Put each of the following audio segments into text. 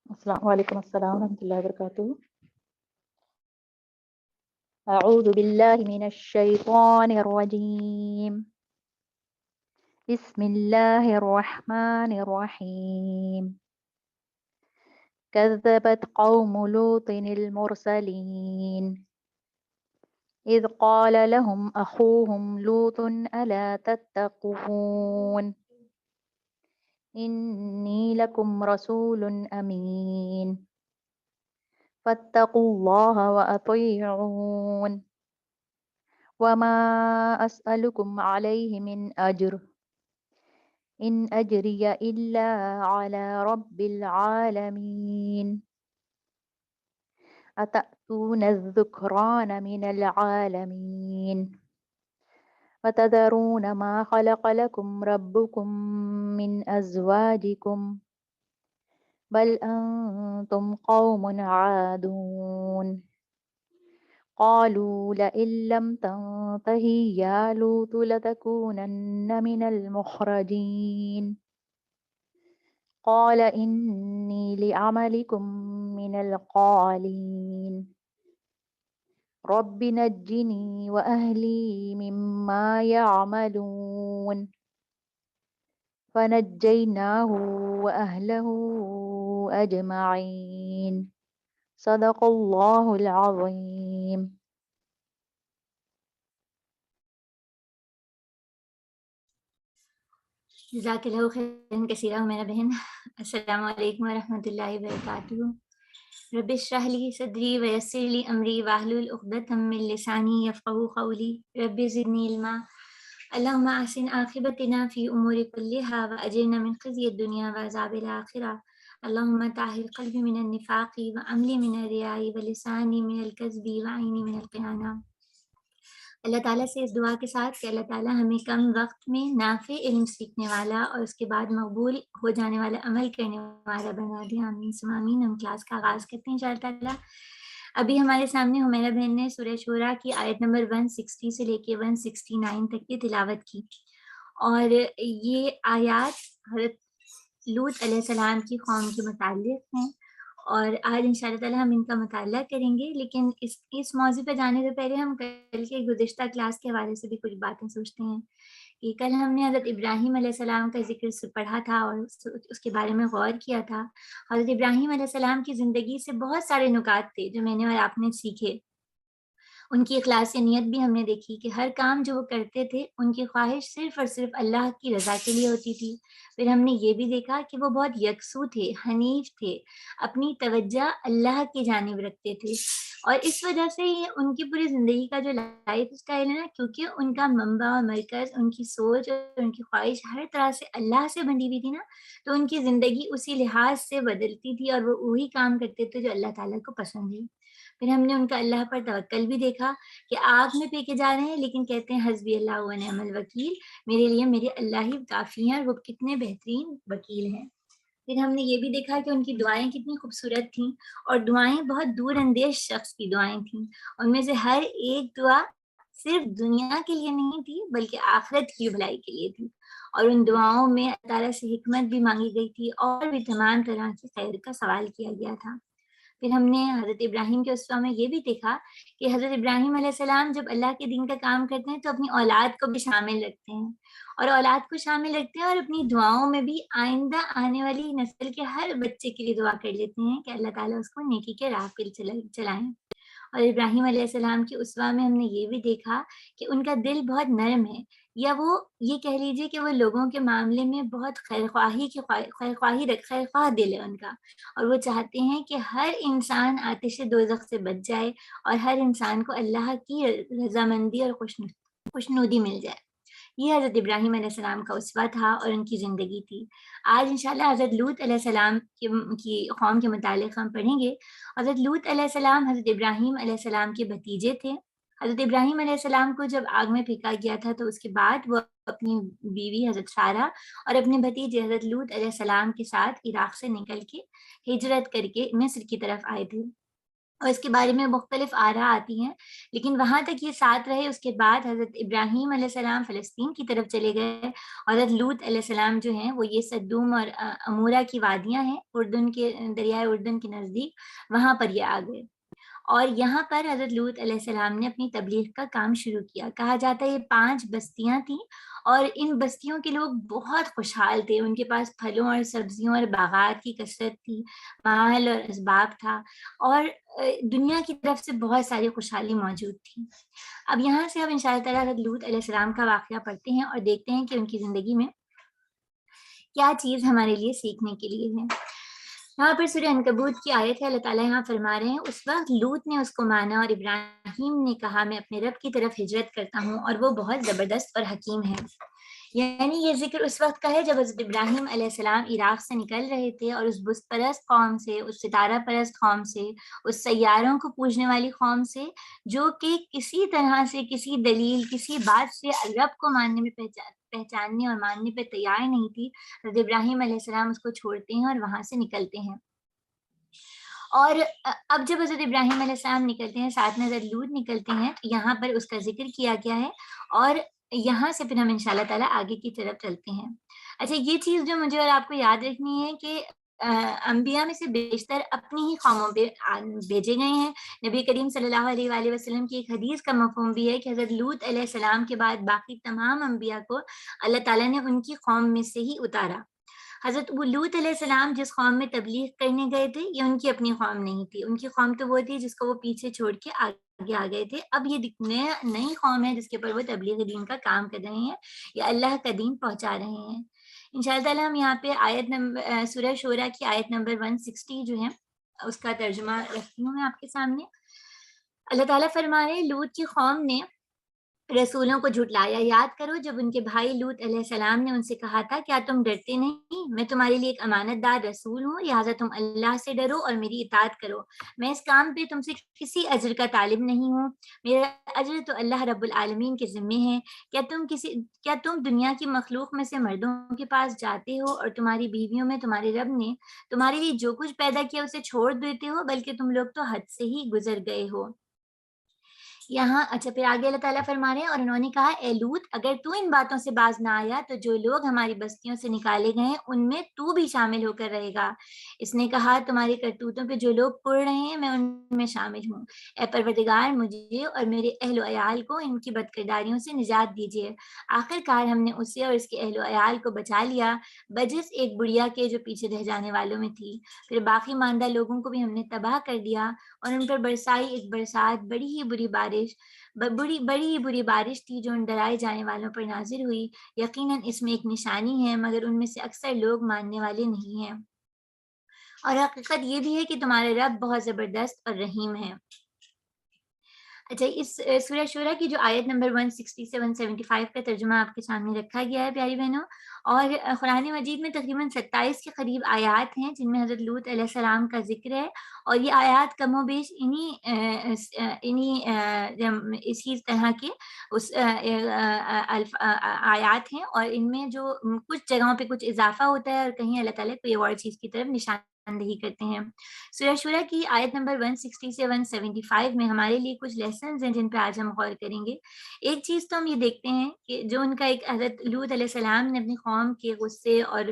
وعلیکم السلام ورحمۃ اللہ وبرکاتہ۔ اعوذ باللہ من الشیطان الرجیم، بسم اللہ الرحمن الرحیم۔ كذبت قوم لوط المرسلین اذ قال لهم اخوهم لوط الا تتقون انی لکم رسول امین فاتقوا اللہ واطیعون وما اسألکم علیہ من اجر ان اجری الا علی رب العالمین اتأتون الذکران من العالمین وتذرون ما خلق لكم ربكم من ازواجکم بل انتم قوم عادون قالوا لئن لم تنته يا لوط لتكونن من المخرجين قال إني لعملكم من القالين رب نجني وأهلي مما يعملون فنجيناه وأهله أجمعين صدق الله العظيم۔ جزاک اللہ خیرا کثیرا میرا بہن۔ السلام علیکم ورحمۃ اللہ وبرکاتہ۔ رب اشرح لی صدری ویسر لی امری واحلل عقدۃ من لسانی یفقہوا قولی رب زدنی علما۔ اللہم احسن عاقبتنا فی امور کلہا واجرنا من خزی الدنیا وعذاب الآخرہ۔ اللہم طہر قلبی من النفاق وعملی من الریاء ولسانی من الکذب وعینی من الخیانہ۔ اللہ تعالیٰ سے اس دعا کے ساتھ کہ اللہ تعالیٰ ہمیں کم وقت میں نافع علم سیکھنے والا اور اس کے بعد مقبول ہو جانے والا عمل کرنے والا بنا دے، آمین ثم آمین۔ ہم کلاس کا آغاز کرتے ہیں انشاءاللہ تعالیٰ۔ ابھی ہمارے سامنے حمیرہ بہن نے سورہ شورا کی آیت نمبر 160 سے لے کے 169 تک کی تلاوت کی، اور یہ آیات حضرت لوط علیہ السلام کی قوم کے متعلق ہیں، اور آج انشاءاللہ تعالیٰ ہم ان کا مطالعہ کریں گے۔ لیکن اس موضوع پہ جانے سے پہلے ہم کل کے گزشتہ کلاس کے حوالے سے بھی کچھ باتیں سوچتے ہیں کہ کل ہم نے حضرت ابراہیم علیہ السلام کا ذکر پڑھا تھا اور اس کے بارے میں غور کیا تھا۔ حضرت ابراہیم علیہ السلام کی زندگی سے بہت سارے نکات تھے جو میں نے اور آپ نے سیکھے۔ ان کی اخلاص نیت بھی ہم نے دیکھی کہ ہر کام جو وہ کرتے تھے ان کی خواہش صرف اور صرف اللہ کی رضا کے لیے ہوتی تھی۔ پھر ہم نے یہ بھی دیکھا کہ وہ بہت یکسو تھے، حنیف تھے، اپنی توجہ اللہ کی جانب رکھتے تھے، اور اس وجہ سے یہ ان کی پوری زندگی کا جو لائف اسٹائل ہے نا، کیونکہ ان کا منبع اور مرکز، ان کی سوچ اور ان کی خواہش ہر طرح سے اللہ سے بندھی ہوئی تھی نا، تو ان کی زندگی اسی لحاظ سے بدلتی تھی اور وہ وہی کام کرتے تھے جو اللہ تعالیٰ کو پسند ہے۔ پھر ہم نے ان کا اللہ پر توکل بھی دیکھا کہ آگ میں پھینکے جا رہے ہیں لیکن کہتے ہیں حسبی اللہ و نعم الوکیل، میرے لیے میرے اللہ ہی کافی ہیں، اور وہ کتنے بہترین وکیل ہیں۔ پھر ہم نے یہ بھی دیکھا کہ ان کی دعائیں کتنی خوبصورت تھیں، اور دعائیں بہت دور اندیش شخص کی دعائیں تھیں۔ ان میں سے ہر ایک دعا صرف دنیا کے لیے نہیں تھی بلکہ آخرت کی بھلائی کے لیے تھی، اور ان دعاؤں میں اللہ تعالیٰ سے حکمت بھی مانگی گئی تھی اور بھی تمام طرح کی خیر کا سوال کیا گیا تھا۔ پھر ہم نے حضرت ابراہیم کے اسوہ میں یہ بھی دیکھا کہ حضرت ابراہیم علیہ السلام جب اللہ کے دین کا کام کرتے ہیں تو اپنی اولاد کو بھی شامل رکھتے ہیں، اور اولاد کو شامل رکھتے ہیں اور اپنی دعاؤں میں بھی آئندہ آنے والی نسل کے ہر بچے کے لیے دعا کر لیتے ہیں کہ اللہ تعالیٰ اس کو نیکی کے راہ پہ چلائیں۔ اور ابراہیم علیہ السلام کے اسوہ میں ہم نے یہ بھی دیکھا کہ ان کا دل بہت نرم ہے، یا وہ یہ کہہ لیجیے کہ وہ لوگوں کے معاملے میں بہت خیر خواہ دل ہے ان کا، اور وہ چاہتے ہیں کہ ہر انسان آتش دوزخ سے بچ جائے اور ہر انسان کو اللہ کی رضامندی اور خوشنودی مل جائے۔ یہ حضرت ابراہیم علیہ السلام کا اسوہ تھا اور ان کی زندگی تھی۔ آج انشاءاللہ حضرت لوط علیہ السلام کی قوم کے متعلق ہم پڑھیں گے۔ حضرت لوط علیہ السلام حضرت ابراہیم علیہ السلام کے بھتیجے تھے۔ حضرت ابراہیم علیہ السلام کو جب آگ میں پھینکا گیا تھا تو اس کے بعد وہ اپنی بیوی حضرت سارہ اور اپنے بھتیجے حضرت لوط علیہ السلام کے ساتھ عراق سے نکل کے ہجرت کر کے مصر کی طرف آئے تھے۔ اور اس کے بارے میں مختلف آراء آتی ہیں، لیکن وہاں تک یہ ساتھ رہے۔ اس کے بعد حضرت ابراہیم علیہ السلام فلسطین کی طرف چلے گئے، اور حضرت لوط علیہ السلام جو ہیں وہ یہ سدوم اور امورا کی وادیاں ہیں اردن کے، دریائے اردن کے نزدیک، وہاں پر یہ آ گئے، اور یہاں پر حضرت لوط علیہ السلام نے اپنی تبلیغ کا کام شروع کیا۔ کہا جاتا ہے یہ 5 بستیاں تھیں، اور ان بستیوں کے لوگ بہت خوشحال تھے، ان کے پاس پھلوں اور سبزیوں اور باغات کی کثرت تھی، مال اور اسباب تھا، اور دنیا کی طرف سے بہت ساری خوشحالی موجود تھی۔ اب یہاں سے ہم ان شاء اللہ تعالیٰ حضرت لوط علیہ السلام کا واقعہ پڑھتے ہیں اور دیکھتے ہیں کہ ان کی زندگی میں کیا چیز ہمارے لیے سیکھنے کے لیے ہے۔ یہاں پر سورہ عنکبوت کی آیت ہے، اللہ تعالیٰ یہاں فرما رہے ہیں، اس وقت لوط نے اس کو مانا اور ابراہیم نے کہا میں اپنے رب کی طرف ہجرت کرتا ہوں اور وہ بہت زبردست اور حکیم ہے۔ یعنی یہ ذکر اس وقت کا ہے جب حضرت ابراہیم علیہ السلام عراق سے نکل رہے تھے، اور اس بت پرست قوم سے، اس ستارہ پرست قوم سے، اس سیاروں کو پوجنے والی قوم سے، جو کہ کسی طرح سے، کسی دلیل، کسی بات سے رب کو ماننے میں پہچاننے اور ماننے پہ تیار نہیں تھی، حضرت ابراہیم علیہ السلام اس کو چھوڑتے ہیں اور وہاں سے نکلتے ہیں۔ اور اب جب حضرت ابراہیم علیہ السلام نکلتے ہیں، ساتھ میں حضرت لوط نکلتے ہیں، تو یہاں پر اس کا ذکر کیا گیا ہے، اور یہاں سے پھر ہم ان شاء اللہ تعالیٰ آگے کی طرف چلتے ہیں۔ اچھا، یہ چیز جو مجھے اور آپ کو یاد رکھنی ہے کہ انبیاء میں سے بیشتر اپنی ہی قوموں پہ بھیجے گئے ہیں۔ نبی کریم صلی اللہ علیہ وآلہ وسلم کی ایک حدیث کا مفہوم بھی ہے کہ حضرت لوط علیہ السلام کے بعد باقی تمام انبیاء کو اللہ تعالیٰ نے ان کی قوم میں سے ہی اتارا۔ حضرت لوط علیہ السلام جس قوم میں تبلیغ کرنے گئے تھے، یہ ان کی اپنی قوم نہیں تھی، ان کی قوم تو وہ تھی جس کو وہ پیچھے چھوڑ کے آگے آ گئے تھے۔ اب یہ نئی قوم ہے جس کے اوپر وہ تبلیغ دین کا کام کر رہے ہیں، یا اللہ کا دین پہنچا رہے ہیں۔ انشاءاللہ تعالیٰ ہم یہاں پہ آیت نمبر سورہ شورى کی آیت نمبر 160 جو ہے اس کا ترجمہ رکھتی ہوں میں آپ کے سامنے۔ اللہ تعالیٰ فرما رہے ہیں، لوط کی قوم نے رسولوں کو جھٹلایا۔ یاد کرو جب ان کے بھائی لوط علیہ السلام نے ان سے کہا تھا کیا تم ڈرتے نہیں، میں تمہارے لیے ایک امانت دار رسول ہوں، لہٰذا تم اللہ سے ڈرو اور میری اطاعت کرو، میں اس کام پہ تم سے کسی اجر کا طالب نہیں ہوں، میرا اجر تو اللہ رب العالمین کے ذمے ہے۔ کیا تم دنیا کی مخلوق میں سے مردوں کے پاس جاتے ہو اور تمہاری بیویوں میں تمہارے رب نے تمہارے لیے جو کچھ پیدا کیا اسے چھوڑ دیتے ہو، بلکہ تم لوگ تو حد سے ہی گزر گئے ہو۔ یہاں اچھا پھر آگے اللہ تعالیٰ فرما رہے ہیں، اور انہوں نے کہا اے لوط، اگر تو ان باتوں سے باز نہ آیا تو جو لوگ ہماری بستیوں سے نکالے گئے ہیں ان میں تو بھی شامل ہو کر رہے گا۔ اس نے کہا تمہاری کرتوتوں پہ جو لوگ پڑ رہے ہیں میں ان میں شامل ہوں۔ اے پروردگار، مجھے اور میرے اہل و عیال کو ان کی بد کرداریوں سے نجات دیجیے۔ آخر کار ہم نے اسے اور اس کے اہل و عیال کو بچا لیا، بجز ایک بڑھیا کے جو پیچھے رہ جانے والوں میں تھی۔ پھر باقی ماندہ لوگوں کو بھی ہم نے تباہ کر دیا، اور ان پر برسائی ایک برسات، بڑی ہی بری بارش تھی جو ان ڈرائے جانے والوں پر نازل ہوئی۔ یقیناً اس میں ایک نشانی ہے، مگر ان میں سے اکثر لوگ ماننے والے نہیں ہیں۔ اور حقیقت یہ بھی ہے کہ تمہارے رب بہت زبردست اور رحیم ہے۔ اچھا، اس سورہ شورى کی جو آیت نمبر 160 سے 175 کا ترجمہ آپ کے سامنے رکھا گیا ہے پیاری بہنوں، اور قرآن مجید میں تقریباً 27 کے قریب آیات ہیں جن میں حضرت لوط علیہ السلام کا ذکر ہے، اور یہ آیات کم و بیش اسی طرح کے آیات ہیں، اور ان میں جو کچھ جگہوں پہ کچھ اضافہ ہوتا ہے اور کہیں اللہ تعالیٰ کوئی اور چیز کی طرف نشاندہی کرتے ہیں۔ سورہ شورى کی آیت نمبر 160 سے 175 میں ہمارے لیے کچھ لیسنز ہیں جن پہ آج ہم غور کریں گے۔ ایک چیز تو ہم یہ دیکھتے ہیں کہ جو ان کا ایک حضرت لوط علیہ السلام نے اپنی قوم کے غصے اور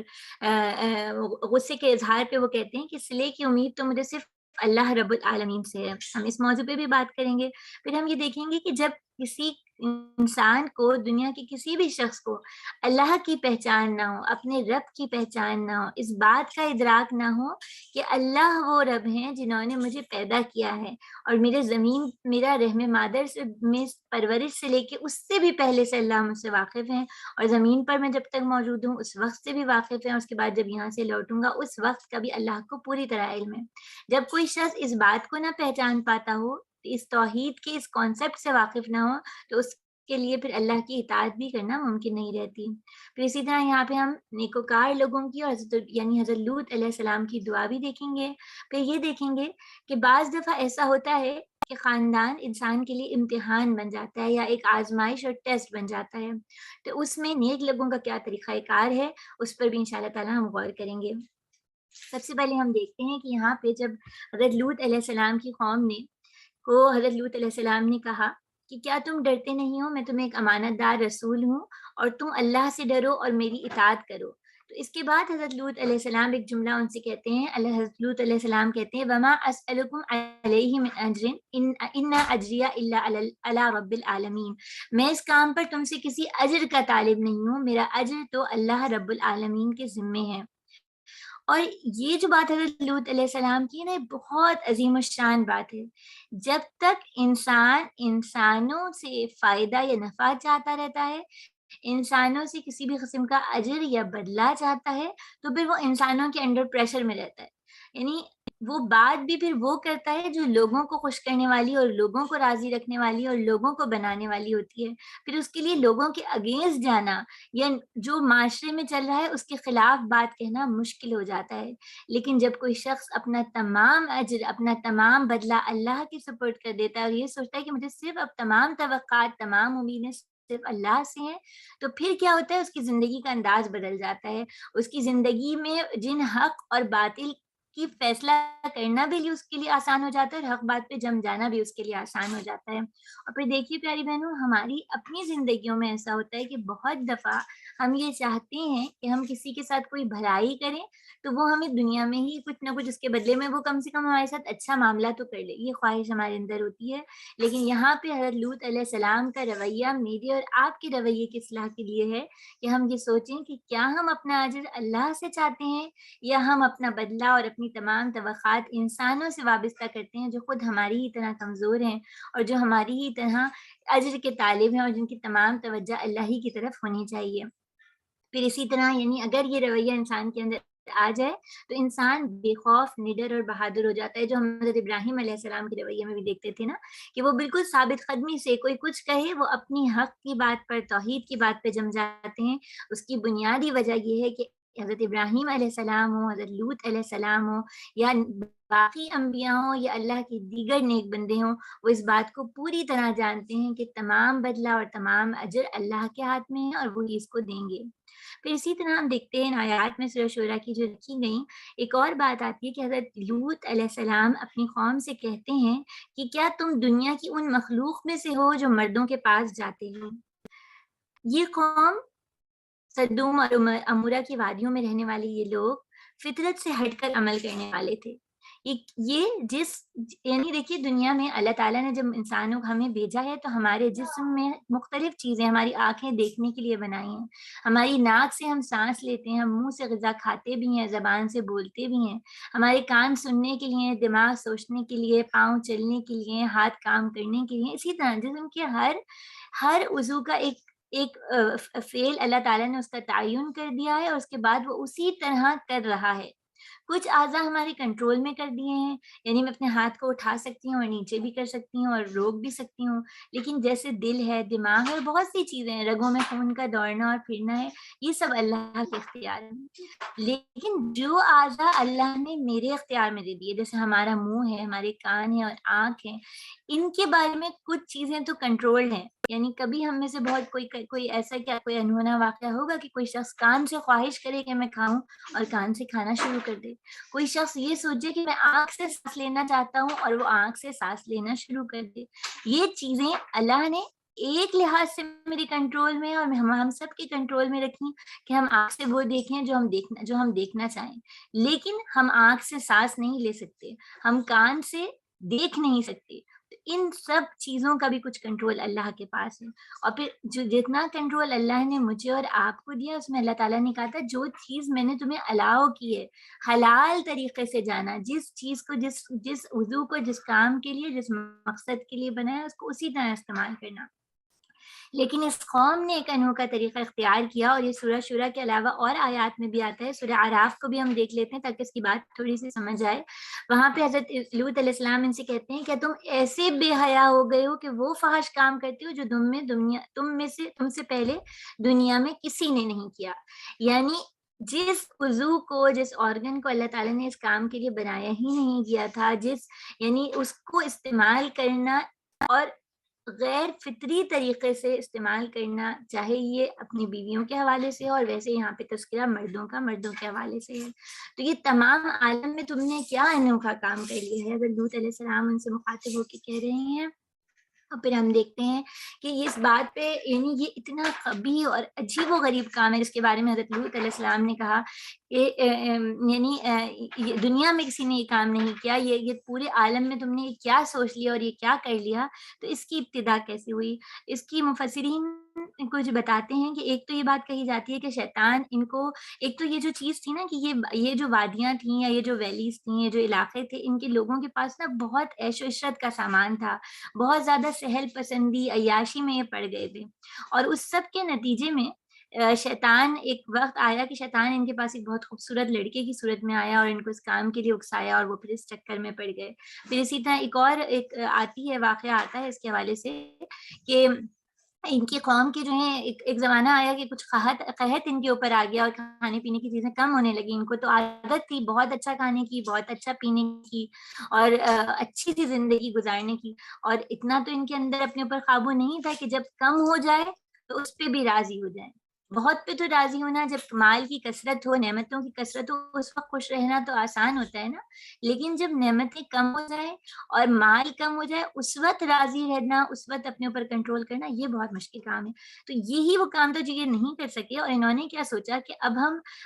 غصے کے اظہار پہ وہ کہتے ہیں کہ صلح کی امید تو مجھے صرف اللہ رب العالمین سے ہے۔ ہم اس موضوع پہ بھی بات کریں گے۔ پھر ہم یہ دیکھیں گے کہ جب کسی انسان کو، دنیا کے کسی بھی شخص کو اللہ کی پہچان نہ ہو، اپنے رب کی پہچان نہ ہو، اس بات کا ادراک نہ ہو کہ اللہ وہ رب ہیں جنہوں نے مجھے پیدا کیا ہے، اور میرا رحم مادر سے میں پرورش سے لے کے اس سے بھی پہلے سے اللہ مجھ سے واقف ہیں، اور زمین پر میں جب تک موجود ہوں اس وقت سے بھی واقف ہیں، اور اس کے بعد جب یہاں سے لوٹوں گا اس وقت کا بھی اللہ کو پوری طرح علم ہے۔ جب کوئی شخص اس بات کو نہ پہچان پاتا ہو، اس توحید کے اس کانسیپٹ سے واقف نہ ہو، تو اس کے لیے پھر اللہ کی اطاعت بھی کرنا ممکن نہیں رہتی۔ پھر اسی طرح یہاں پہ ہم نیکوکار لوگوں کی اور حضرت لوط علیہ السلام کی دعا بھی دیکھیں گے۔ پھر یہ دیکھیں گے کہ بعض دفعہ ایسا ہوتا ہے کہ خاندان انسان کے لیے امتحان بن جاتا ہے، یا ایک آزمائش اور ٹیسٹ بن جاتا ہے، تو اس میں نیک لوگوں کا کیا طریقہ کار ہے اس پر بھی انشاءاللہ تعالی ہم غور کریں گے۔ سب سے پہلے ہم دیکھتے ہیں کہ یہاں پہ جب حضرت لوط علیہ السلام کی قوم کو حضرت لوط علیہ السلام نے کہا کہ کیا تم ڈرتے نہیں ہو، میں تمہیں ایک امانت دار رسول ہوں اور تم اللہ سے ڈرو اور میری اطاعت کرو. تو اس کے بعد حضرت لوط علیہ السلام ایک جملہ ان سے کہتے ہیں. حضرت لوط علیہ السلام کہتے ہیں وما اسألکم علیہ من اجر ان اجریہ الا علی رب العالمین، میں اس کام پر تم سے کسی اجر کا طالب نہیں ہوں، میرا اجر تو اللہ رب العالمین کے ذمے ہے. اور یہ جو بات حضرت لوط علیہ السلام کی نا، یہ بہت عظیم الشان بات ہے. جب تک انسان انسانوں سے فائدہ یا نفع چاہتا رہتا ہے، انسانوں سے کسی بھی قسم کا اجر یا بدلہ چاہتا ہے، تو پھر وہ انسانوں کے انڈر پریشر میں رہتا ہے. یعنی وہ بات بھی پھر وہ کرتا ہے جو لوگوں کو خوش کرنے والی اور لوگوں کو راضی رکھنے والی اور لوگوں کو بنانے والی ہوتی ہے. پھر اس کے لیے لوگوں کے اگینسٹ جانا یا جو معاشرے میں چل رہا ہے اس کے خلاف بات کہنا مشکل ہو جاتا ہے. لیکن جب کوئی شخص اپنا تمام اجر، اپنا تمام بدلہ اللہ کی سپورٹ کر دیتا ہے اور یہ سوچتا ہے کہ مجھے صرف اب تمام توقعات، تمام امیدیں صرف اللہ سے ہیں، تو پھر کیا ہوتا ہے، اس کی زندگی کا انداز بدل جاتا ہے. اس کی زندگی میں جن حق اور باطل کی فیصلہ کرنا بھی اس کے لیے آسان ہو جاتا ہے اور حق بات پہ جم جانا بھی اس کے لیے آسان ہو جاتا ہے. اور پھر دیکھیے پیاری بہنوں، ہماری اپنی زندگیوں میں ایسا ہوتا ہے کہ بہت دفعہ ہم یہ چاہتے ہیں کہ ہم کسی کے ساتھ کوئی بھلائی کریں تو وہ ہمیں دنیا میں ہی کچھ نہ کچھ اس کے بدلے میں وہ کم سے کم ہمارے ساتھ اچھا معاملہ تو کر لے. یہ خواہش ہمارے اندر ہوتی ہے. لیکن یہاں پہ حضرت لوط علیہ السلام کا رویہ میرے اور آپ کے رویے کی اصلاح کے لیے ہے کہ ہم یہ سوچیں کہ کیا ہم اپنا اجر اللہ سے چاہتے ہیں یا ہم اپنا بدلہ اور اپنی تمام توقعات انسانوں سے وابستہ کرتے ہیں جو خود ہماری ہی طرح کمزور ہیں اور جو ہماری ہی طرح اجر کے طالب ہیں اور جن کی تمام توجہ اللہ ہی کی طرف ہونی چاہیے. پھر اسی طرح یعنی اگر یہ رویہ انسان کے اندر آ جائے تو انسان بے خوف، نڈر اور بہادر ہو جاتا ہے. جو ہم حضرت ابراہیم علیہ السلام کے رویے میں بھی دیکھتے تھے نا، کہ وہ بالکل ثابت قدمی سے کوئی کچھ کہے وہ اپنی حق کی بات پر، توحید کی بات پہ جم جاتے ہیں. اس کی بنیادی وجہ یہ ہے کہ حضرت ابراہیم علیہ السلام ہو، حضرت لوط علیہ السلام ہو یا باقی انبیاء ہوں یا اللہ کے دیگر نیک بندے ہوں، وہ اس بات کو پوری طرح جانتے ہیں کہ تمام بدلہ اور تمام اجر اللہ کے ہاتھ میں ہے اور وہی اس کو دیں گے. پھر اسی طرح ہم دیکھتے ہیں آیات میں سورہ شورا کی جو لکھی گئی ایک اور بات آتی ہے کہ حضرت لوط علیہ السلام اپنی قوم سے کہتے ہیں کہ کیا تم دنیا کی ان مخلوق میں سے ہو جو مردوں کے پاس جاتے ہو. یہ قوم صدوم اور امورہ کی وادیوں میں رہنے والے یہ لوگ فطرت سے ہٹ کر عمل کرنے والے تھے. یہ جس یعنی دیکھیے دنیا میں اللہ تعالیٰ نے جب انسانوں کو ہمیں بھیجا ہے تو ہمارے جسم میں مختلف چیزیں ہماری آنکھیں دیکھنے کے لیے بنائی ہیں، ہماری ناک سے ہم سانس لیتے ہیں، ہم منہ سے غذا کھاتے بھی ہیں، زبان سے بولتے بھی ہیں، ہمارے کان سننے کے لیے، دماغ سوچنے کے لیے، پاؤں چلنے کے لیے، ہاتھ کام کرنے کے لیے. اسی طرح جسم کے ہر عضو کا ایک فعل اللہ تعالیٰ نے اس کا تعین کر دیا ہے اور اس کے بعد وہ اسی طرح کر رہا ہے. کچھ اعضاء ہمارے کنٹرول میں کر دیے ہیں، یعنی میں اپنے ہاتھ کو اٹھا سکتی ہوں اور نیچے بھی کر سکتی ہوں اور روک بھی سکتی ہوں. لیکن جیسے دل ہے، دماغ ہے اور بہت سی چیزیں ہیں، رگوں میں خون کا دوڑنا اور پھرنا ہے، یہ سب اللہ کے اختیار میں. لیکن جو اعضاء اللہ نے میرے اختیار میں دے دیے، جیسے ہمارا منہ ہے، ہمارے کان ہیں اور آنکھ ہیں، ان کے بارے میں کچھ چیزیں تو کنٹرولڈ ہیں. یعنی کبھی ہم میں سے بہت کوئی ایسا کیا کوئی انہونا واقعہ ہوگا کہ کوئی شخص کان سے خواہش کرے کہ میں کھاؤں اور کان سے کھانا شروع کر دے. کوئی شخص یہ سوچے کہ میں آنکھ سے سانس لینا چاہتا ہوں اور وہ آنکھ سے سانس لینا شروع کر دے. یہ چیزیں اللہ نے ایک لحاظ سے میری کنٹرول میں اور ہم سب کے کنٹرول میں رکھی کہ ہم آنکھ سے وہ دیکھیں جو ہم دیکھنا چاہیں. لیکن ہم آنکھ سے سانس نہیں لے سکتے، ہم کان سے دیکھ نہیں سکتے. ان سب چیزوں کا بھی کچھ کنٹرول اللہ کے پاس ہے. اور پھر جو جتنا کنٹرول اللہ نے مجھے اور آپ کو دیا، اس میں اللہ تعالیٰ نے کہا تھا جو چیز میں نے تمہیں الاؤ کی ہے حلال طریقے سے جانا، جس چیز کو جس عضو کو جس کام کے لیے، جس مقصد کے لیے بنایا، اس کو اسی طرح استعمال کرنا. لیکن اس قوم نے ایک انوکھا طریقہ اختیار کیا اور یہ سورہ شورا کے علاوہ اور آیات میں بھی آتا ہے. سورہ اعراف کو بھی ہم دیکھ لیتے ہیں تاکہ اس کی بات تھوڑی سی سمجھ آئے. وہاں پہ حضرت لوط علیہ السلام ان سے کہتے ہیں کہ تم ایسے بے حیا ہو گئے ہو کہ وہ فحش کام کرتے ہو جو تم سے پہلے دنیا میں کسی نے نہیں کیا. یعنی جس عضو کو، جس آرگن کو اللہ تعالیٰ نے اس کام کے لیے بنایا ہی نہیں کیا تھا، یعنی اس کو استعمال کرنا اور غیر فطری طریقے سے استعمال کرنا، چاہے یہ اپنی بیویوں کے حوالے سے ہو، اور ویسے یہاں پہ تذکرہ مردوں کا مردوں کے حوالے سے ہے۔ تو یہ تمام عالم میں تم نے کیا انوکھا کام کر لیا ہے؟ اگر لوط علیہ السلام ان سے مخاطب ہو کے کہہ رہے ہیں، اور پھر ہم دیکھتے ہیں کہ یہ اس بات پہ، یعنی یہ اتنا قبیح اور عجیب و غریب کام ہے جس کے بارے میں حضرت لوط علیہ السلام نے کہا کہ یعنی یہ دنیا میں کسی نے یہ کام نہیں کیا، یہ پورے عالم میں تم نے یہ کیا سوچ لیا اور یہ کیا کر لیا۔ تو اس کی ابتدا کیسے ہوئی؟ اس کی مفسرین کچھ بتاتے ہیں کہ ایک تو یہ بات کہی جاتی ہے کہ شیطان ان کو، ایک تو یہ جو چیز تھی نا کہ یہ جو وادیاں تھیں یا یہ جو ویلیز تھیں، یہ جو علاقے تھے، ان کے لوگوں کے پاس نا بہت عیش و عشرت کا سامان تھا، بہت زیادہ سہل پسندی عیاشی میں یہ پڑ گئے تھے، اور اس سب کے نتیجے میں شیطان، ایک وقت آیا کہ شیطان ان کے پاس ایک بہت خوبصورت لڑکے کی صورت میں آیا اور ان کو اس کام کے لیے اکسایا، اور وہ پھر اس چکر میں پڑ گئے۔ پھر اسی طرح ایک آتی ہے، واقعہ آتا ہے اس کے حوالے سے کہ ان کی قوم کے جو ہیں، ایک زمانہ آیا کہ کچھ قحط ان کے اوپر آ گیا اور کھانے پینے کی چیزیں کم ہونے لگی۔ ان کو تو عادت تھی بہت اچھا کھانے کی، بہت اچھا پینے کی، اور اچھی سی زندگی گزارنے کی، اور اتنا تو ان کے اندر اپنے اوپر قابو نہیں تھا کہ جب کم ہو جائے تو اس پہ بھی راضی ہو جائے۔ بہت پہ تو راضی ہونا، جب مال کی کثرت ہو، نعمتوں کی کثرت ہو، اس وقت خوش رہنا تو آسان ہوتا ہے نا، لیکن جب نعمتیں کم ہو جائیں اور مال کم ہو جائے، اس وقت راضی رہنا، اس وقت اپنے اوپر کنٹرول کرنا، یہ بہت مشکل کام ہے۔ تو یہی وہ کام تھا جو یہ نہیں کر سکے، اور انہوں نے کیا سوچا کہ اب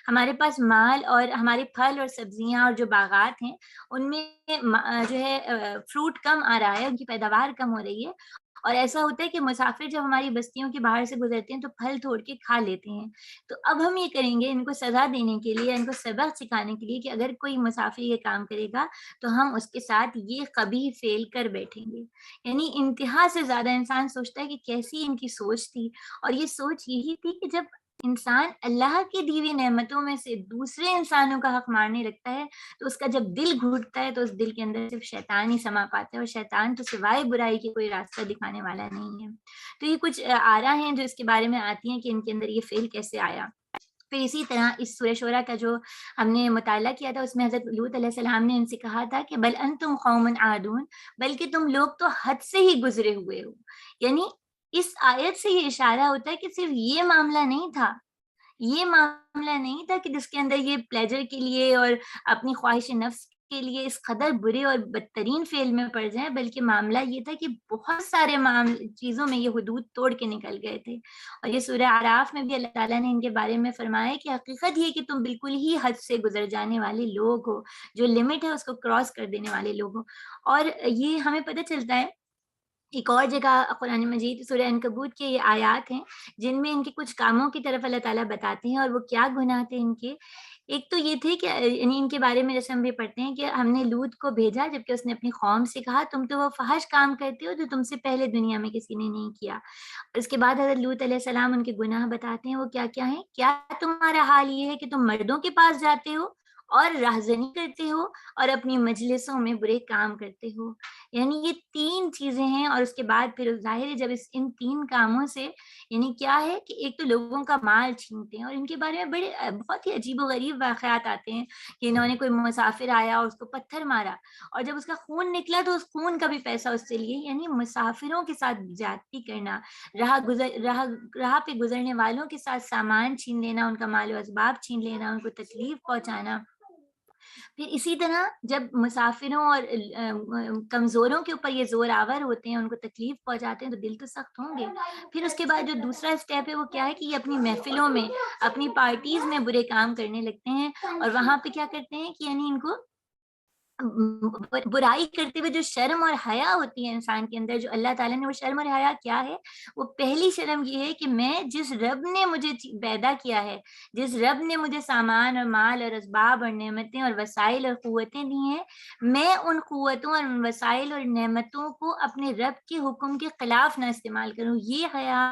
ہمارے پاس مال اور ہمارے پھل اور سبزیاں اور جو باغات ہیں ان میں جو ہے فروٹ کم آ رہا ہے، ان کی پیداوار کم ہو رہی ہے، اور ایسا ہوتا ہے کہ مسافر جب ہماری بستیوں کے باہر سے گزرتے ہیں تو پھل توڑ کے کھا لیتے ہیں۔ تو اب ہم یہ کریں گے ان کو سزا دینے کے لیے، ان کو سبق سکھانے کے لیے کہ اگر کوئی مسافر یہ کام کرے گا تو ہم اس کے ساتھ یہ قبیح فعل کر بیٹھیں گے۔ یعنی انتہا سے زیادہ انسان سوچتا ہے کہ کیسی ان کی سوچ تھی، اور یہ سوچ یہی تھی کہ جب انسان اللہ کی دی ہوئی نعمتوں میں سے دوسرے انسانوں کا حق مارنے لگتا ہے تو اس کا جب دل گھٹتا ہے تو اس دل کے اندر صرف شیطان ہی سما پاتا ہے، اور شیطان تو سوائے برائی کے کوئی راستہ دکھانے والا نہیں ہے۔ تو یہ کچھ آرا ہیں جو اس کے بارے میں آتی ہیں کہ ان کے اندر یہ فعل کیسے آیا۔ پھر اسی طرح اس سورہ شعراء کا جو ہم نے مطالعہ کیا تھا، اس میں حضرت لوط علیہ السلام نے ان سے کہا تھا کہ بل انتم قوم عادون، بلکہ تم لوگ تو حد سے ہی گزرے ہوئے ہو۔ یعنی اس آیت سے یہ اشارہ ہوتا ہے کہ صرف یہ معاملہ نہیں تھا، یہ معاملہ نہیں تھا کہ جس کے اندر یہ پلیجر کے لیے اور اپنی خواہش نفس کے لیے اس قدر برے اور بدترین فعل میں پڑ جائیں، بلکہ معاملہ یہ تھا کہ بہت سارے چیزوں میں یہ حدود توڑ کے نکل گئے تھے۔ اور یہ سورہ اعراف میں بھی اللہ تعالیٰ نے ان کے بارے میں فرمایا کہ حقیقت یہ کہ تم بالکل ہی حد سے گزر جانے والے لوگ ہو، جو لمٹ ہے اس کو کراس کر دینے والے لوگ ہو۔ اور یہ ہمیں پتہ چلتا ہے ایک اور جگہ قرآن مجید سورہ عنکبوت کے یہ آیات ہیں جن میں ان کے کچھ کاموں کی طرف اللہ تعالیٰ بتاتے ہیں، اور وہ کیا گناہ تھے ان کے۔ ایک تو یہ تھے کہ یعنی ان کے بارے میں جیسے ہم بھی پڑھتے ہیں کہ ہم نے لوط کو بھیجا جبکہ اس نے اپنی قوم سے کہا تم تو وہ فحش کام کرتے ہو جو تم سے پہلے دنیا میں کسی نے نہیں کیا۔ اور اس کے بعد حضرت لوط علیہ السلام ان کے گناہ بتاتے ہیں، وہ کیا کیا ہیں۔ کیا تمہارا حال یہ ہے کہ تم مردوں کے پاس جاتے ہو اور راہزنی کرتے ہو اور اپنی مجلسوں میں برے کام کرتے ہو۔ یعنی یہ تین چیزیں ہیں، اور اس کے بعد پھر ظاہر ہے جب ان تین کاموں سے، یعنی کیا ہے کہ ایک تو لوگوں کا مال چھینتے ہیں، اور ان کے بارے میں بڑے بہت ہی عجیب و غریب واقعات آتے ہیں کہ انہوں نے کوئی مسافر آیا اور اس کو پتھر مارا، اور جب اس کا خون نکلا تو اس خون کا بھی پیسہ اس سے لیے۔ یعنی مسافروں کے ساتھ زیادتی کرنا، راہ پہ گزرنے والوں کے ساتھ سامان چھین لینا، ان کا مال و اسباب چھین لینا، ان کو تکلیف پہنچانا۔ پھر اسی طرح جب مسافروں اور کمزوروں کے اوپر یہ زور آور ہوتے ہیں، ان کو تکلیف پہنچاتے ہیں تو دل تو سخت ہوں گے۔ پھر اس کے بعد جو دوسرا اسٹیپ ہے وہ کیا ہے کہ یہ اپنی محفلوں میں، اپنی پارٹیز میں برے کام کرنے لگتے ہیں، اور وہاں پہ کیا کرتے ہیں کہ یعنی ان کو برائی کرتے ہوئے جو شرم اور حیا ہوتی ہے انسان کے اندر، جو اللہ تعالیٰ نے وہ شرم اور حیا کیا ہے، وہ پہلی شرم یہ ہے کہ میں جس رب نے مجھے پیدا کیا ہے، جس رب نے مجھے سامان اور مال اور اسباب اور نعمتیں اور وسائل اور قوتیں دی ہیں، میں ان قوتوں اور ان وسائل اور نعمتوں کو اپنے رب کے حکم کے خلاف نہ استعمال کروں۔ یہ حیا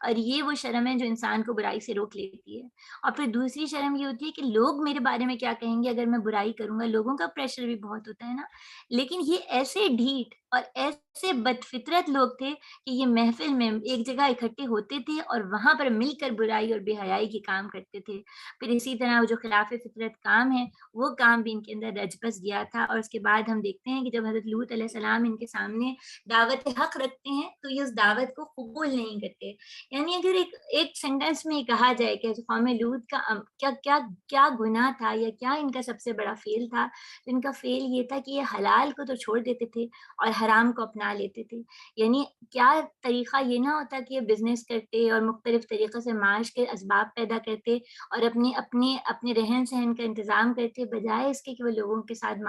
اور یہ وہ شرم ہے جو انسان کو برائی سے روک لیتی ہے۔ اور پھر دوسری شرم یہ ہوتی ہے کہ لوگ میرے بارے میں کیا کہیں گے اگر میں برائی کروں گا، لوگوں کا پریشر بھی بہت ہوتا ہے نا، لیکن یہ ایسے ڈھیٹ اور ایسے بدفطرت لوگ تھے کہ یہ محفل میں ایک جگہ اکٹھے ہوتے تھے اور وہاں پر مل کر برائی اور بے حیائی کے کام کرتے تھے. پھر اسی طرح وہ جو خلاف فطرت کام ہے وہ کام بھی ان کے اندر رچ بس گیا تھا. اور اس کے بعد ہم دیکھتے ہیں کہ جب حضرت لوط علیہ السلام ان کے سامنے دعوت حق رکھتے ہیں تو یہ اس دعوت کو قبول نہیں کرتے. یعنی اگر ایک سینٹینس میں یہ کہا جائے کہ قوم لوط کا کیا کیا کیا گناہ تھا یا کیا ان کا سب سے بڑا فیل تھا، تو ان کا فیل یہ تھا کہ یہ حلال کو تو چھوڑ دیتے تھے اور حرام کو اپنا لیتے تھے. یعنی کیا طریقہ یہ نہ ہوتا کہ یہ بزنس کرتے اور مختلف طریقے سے معاش کے اسباب پیدا کرتے اور اپنے رہن سہن کا انتظام کرتے، بجائے اس کے کہ وہ لوگوں کے ساتھ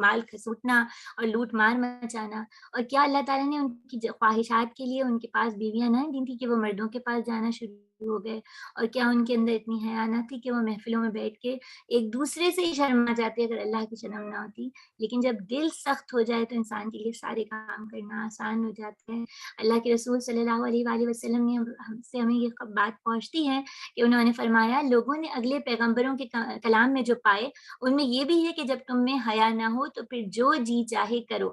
مال کھسوٹنا اور لوٹ مار مچانا. اور کیا اللہ تعالیٰ نے ان کی خواہشات کے لیے ان کے پاس بیویاں نہ دی تھی کہ وہ مردوں کے پاس جانا شروع ہو گئے؟ اور کیا ان کے اندر اتنی حیا نہ تھی کہ وہ محفلوں میں بیٹھ کے ایک دوسرے سے ہی شرما جاتے اگر اللہ کی شرم نہ ہوتی؟ لیکن جب دل سخت ہو جائے تو انسان کے لیے سارے کام کرنا آسان ہو جاتے ہیں. اللہ کے رسول صلی اللہ علیہ وآلہ وسلم نے ہمیں یہ بات پہنچتی ہے کہ انہوں نے فرمایا لوگوں نے اگلے پیغمبروں کے کلام میں جو پائے ان میں یہ بھی ہے کہ جب تم میں حیا نہ ہو تو پھر جو جی چاہے کرو.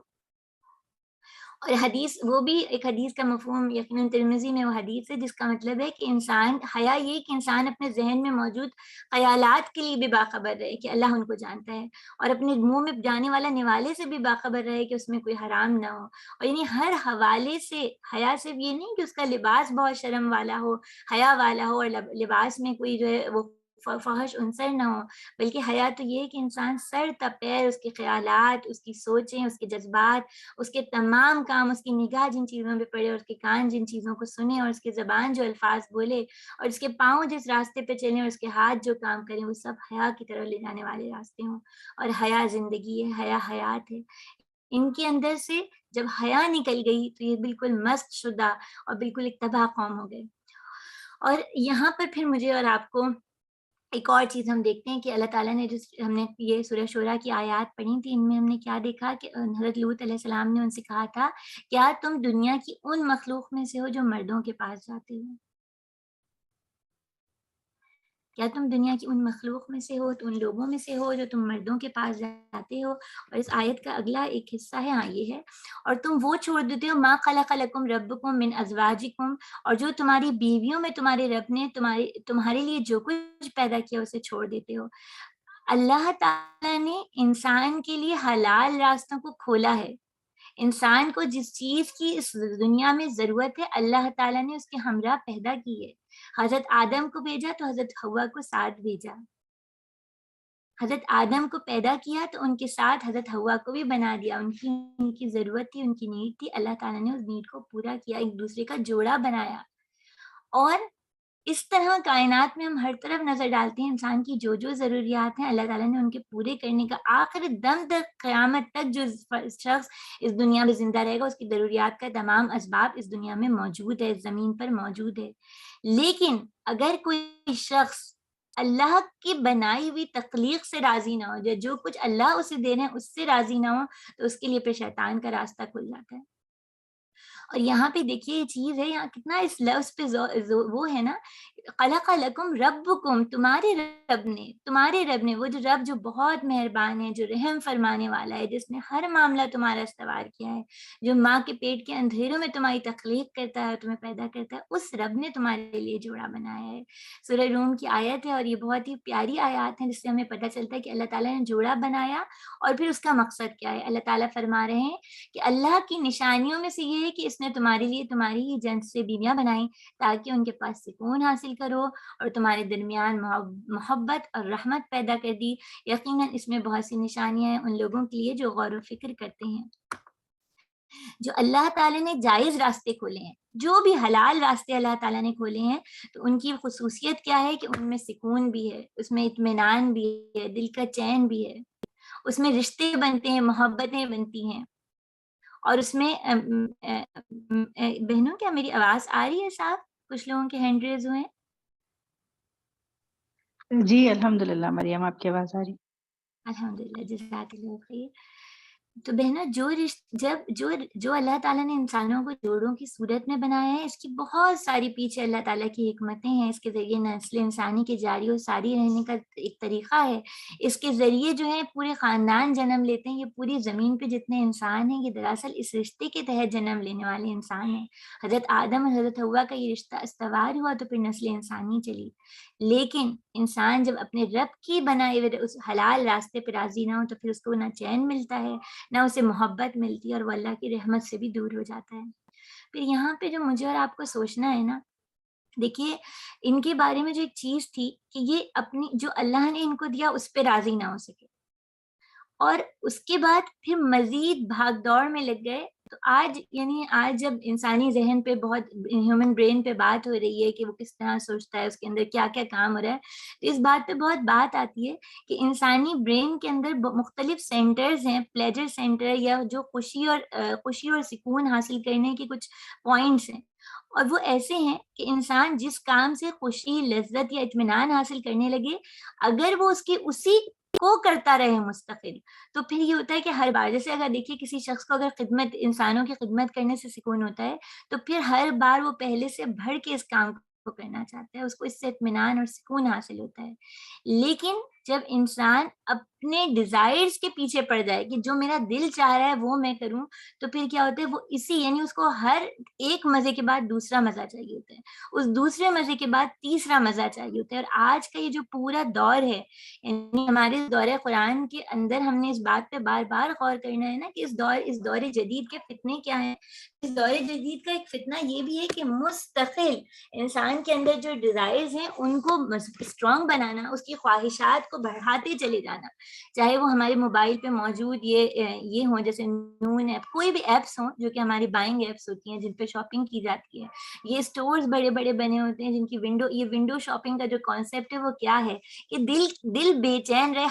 اور حدیث وہ بھی ایک حدیث کا مفہوم یقیناً ترمذی میں وہ حدیث ہے جس کا مطلب ہے کہ انسان حیا یہ کہ انسان اپنے ذہن میں موجود خیالات کے لیے بھی باخبر رہے کہ اللہ ان کو جانتا ہے، اور اپنے منہ میں جانے والا نوالے سے بھی باخبر رہے کہ اس میں کوئی حرام نہ ہو. اور یعنی ہر حوالے سے حیا صرف یہ نہیں کہ اس کا لباس بہت شرم والا ہو، حیا والا ہو، اور لباس میں کوئی جو ہے وہ فحش عنصر نہ ہو، بلکہ حیا تو یہ ہے کہ انسان سر تا پیر اس کے خیالات، اس کی سوچیں، اس کے جذبات، اس کے تمام کام، اس کی نگاہ جن چیزوں پہ پڑے اور اس کے کان جن چیزوں کو سنے اور اس کی زبان جو الفاظ بولے اور اس کے پاؤں جس راستے پہ چلیں اور اس کے ہاتھ جو کام کریں وہ سب حیا کی طرف لے جانے والے راستے ہوں. اور حیا زندگی ہے، حیا حیات ہے. ان کے اندر سے جب حیا نکل گئی تو یہ بالکل مست شدہ اور بالکل ایک تباہ قوم ہو گئے. اور یہاں پر پھر مجھے اور آپ کو ایک اور چیز ہم دیکھتے ہیں کہ اللہ تعالیٰ نے ہم نے یہ سورہ شورا کی آیات پڑھی تھی، ان میں ہم نے کیا دیکھا کہ حضرت لوط علیہ السلام نے ان سے کہا تھا کیا تم دنیا کی ان مخلوق میں سے ہو جو مردوں کے پاس جاتے ہو؟ کیا تم دنیا کی ان مخلوق میں سے ہو، تو ان لوگوں میں سے ہو جو تم مردوں کے پاس جاتے ہو؟ اور اس آیت کا اگلا ایک حصہ ہے، ہاں یہ ہے، اور تم وہ چھوڑ دیتے ہو ما خلق لکم ربکم من ازواجکم، اور جو تمہاری بیویوں میں تمہارے رب نے تمہارے لیے جو کچھ پیدا کیا اسے چھوڑ دیتے ہو. اللہ تعالیٰ نے انسان کے لیے حلال راستوں کو کھولا ہے. انسان کو جس چیز کی اس دنیا میں ضرورت ہے اللہ تعالیٰ نے اس کے ہمراہ پیدا کی ہے. حضرت آدم کو بھیجا تو حضرت حوا کو ساتھ بھیجا. حضرت آدم کو پیدا کیا تو ان کے ساتھ حضرت حوا کو بھی بنا دیا. ان کی ضرورت تھی، ان کی نیڈ تھی، اللہ تعالیٰ نے اس نیڈ کو پورا کیا، ایک دوسرے کا جوڑا بنایا. اور اس طرح کائنات میں ہم ہر طرف نظر ڈالتے ہیں، انسان کی جو ضروریات ہیں اللہ تعالیٰ نے ان کے پورے کرنے کا، آخر دم تک قیامت تک جو شخص اس دنیا میں زندہ رہے گا اس کی ضروریات کا تمام اسباب اس دنیا میں موجود ہے، اس زمین پر موجود ہے. لیکن اگر کوئی شخص اللہ کی بنائی ہوئی تخلیق سے راضی نہ ہو، جو کچھ اللہ اسے دے رہے ہیں اس سے راضی نہ ہو، تو اس کے لیے پھر شیطان کا راستہ کھل جاتا ہے. اور یہاں پہ دیکھیے یہ چیز ہے، یہاں کتنا اس لفظ پہ وہ ہے نا، خلق لکم ربکم، تمہارے رب نے وہ جو رب جو بہت مہربان ہے، جو رحم فرمانے والا ہے، جس نے ہر معاملہ تمہارا استوار کیا ہے، جو ماں کے پیٹ کے اندھیروں میں تمہاری تخلیق کرتا ہے، تمہیں پیدا کرتا ہے، اس رب نے تمہارے لیے جوڑا بنایا ہے. سورہ روم کی آیت ہے اور یہ بہت ہی پیاری آیات ہیں جس سے ہمیں پتہ چلتا ہے کہ اللہ تعالیٰ نے جوڑا بنایا اور پھر اس کا مقصد کیا ہے. اللہ تعالیٰ فرما رہے ہیں کہ اللہ کی نشانیوں میں سے یہ ہے کہ اس نے تمہارے لیے تمہاری ہی جنس سے بیویاں بنائیں تاکہ ان کے پاس سکون حاصل کرو اور تمہارے درمیان محبت اور رحمت پیدا کر دی. یقیناً اس میں بہت سی نشانیاں ہیں ان لوگوں کے لیے جو غور و فکر کرتے ہیں. جو اللہ تعالیٰ نے جائز راستے کھولے ہیں، جو بھی حلال راستے اللہ تعالیٰ نے کھولے ہیں، تو ان کی خصوصیت کیا ہے کہ ان میں سکون بھی ہے، اس میں اطمینان بھی ہے، دل کا چین بھی ہے، اس میں رشتے بنتے ہیں، محبتیں بنتی ہیں. اور اس میں بہنوں کیا میری آواز آ رہی ہے صاحب؟ کچھ لوگوں کے ہینڈ ریز ہوئے ہیں. جی الحمد للہ مریم آپ کی آواز آ رہی. الحمدللہ، جزاک اللہ خیر. تو بہنوں جو اللہ تعالیٰ نے انسانوں کو جوڑوں کی صورت میں بنایا ہے، اس کی بہت ساری پیچھے اللہ تعالیٰ کی حکمتیں ہیں. اس کے ذریعے نسل انسانی کی جاری و ساری رہنے کا ایک طریقہ ہے. اس کے ذریعے جو ہے پورے خاندان جنم لیتے ہیں. یہ پوری زمین پہ جتنے انسان ہیں یہ دراصل اس رشتے کے تحت جنم لینے والے انسان ہیں. حضرت آدم اور حضرت حوا کا یہ رشتہ استوار ہوا تو پھر نسل انسانی چلی. لیکن انسان جب اپنے رب کی بنائے ہوئے اس حلال راستے پہ راضی نہ ہو تو پھر اس کو نہ چین ملتا ہے، نہ اسے محبت ملتی ہے، اور وہ اللہ کی رحمت سے بھی دور ہو جاتا ہے. پھر یہاں پہ جو مجھے اور آپ کو سوچنا ہے نا، دیکھیے ان کے بارے میں جو ایک چیز تھی کہ یہ اپنی جو اللہ نے ان کو دیا اس پہ راضی نہ ہو سکے، اور اس کے بعد پھر مزید بھاگ دوڑ میں لگ گئے. تو آج جب انسانی ذہن پہ بہت ہیومن برین پہ بات ہو رہی ہے کہ وہ کس طرح سوچتا ہے، اس کے اندر کیا کیا کام ہو رہا ہے، تو اس بات پہ بہت بات آتی ہے کہ انسانی برین کے اندر مختلف سینٹرز ہیں، پلیجر سینٹر، یا جو خوشی اور سکون حاصل کرنے کے کچھ پوائنٹس ہیں. اور وہ ایسے ہیں کہ انسان جس کام سے خوشی، لذت یا اطمینان حاصل کرنے لگے، اگر وہ اسی کو کرتا رہے مستقل، تو پھر یہ ہوتا ہے کہ ہر بار، جیسے اگر دیکھیے کسی شخص کو اگر انسانوں کی خدمت کرنے سے سکون ہوتا ہے، تو پھر ہر بار وہ پہلے سے بڑھ کے اس کام کو کرنا چاہتا ہے، اس کو اس سے اطمینان اور سکون حاصل ہوتا ہے. لیکن جب انسان اپنے ڈیزائرز کے پیچھے پڑ جائے کہ جو میرا دل چاہ رہا ہے وہ میں کروں، تو پھر کیا ہوتا ہے، وہ یعنی اس کو ہر ایک مزے کے بعد دوسرا مزہ چاہیے ہوتا ہے، اس دوسرے مزے کے بعد تیسرا مزہ چاہیے ہوتا ہے. اور آج کا یہ جو پورا دور ہے، یعنی ہمارے دور قرآن کے اندر ہم نے اس بات پہ بار بار غور کرنا ہے نا کہ اس دور جدید کے فتنے کیا ہیں. اس دور جدید کا ایک فتنہ یہ بھی ہے کہ مستقل انسان کے اندر جو ڈیزائرز ہیں ان کو اسٹرانگ بنانا، اس کی خواہشات کو بڑھاتے چلے جانا. چاہے وہ ہمارے موبائل پہ موجود یہ ہوں، جیسے نون ایپ، کوئی بھی ایپس ہوں جو کہ ہماری بائنگ ایپس ہوتی ہیں جن پہ شاپنگ کی جاتی ہے. یہ اسٹورز بڑے بڑے بنے ہوتے ہیں جن کی ونڈو شاپنگ کا جو کانسیپٹ ہے وہ کیا ہے کہ دل بے چین رہے،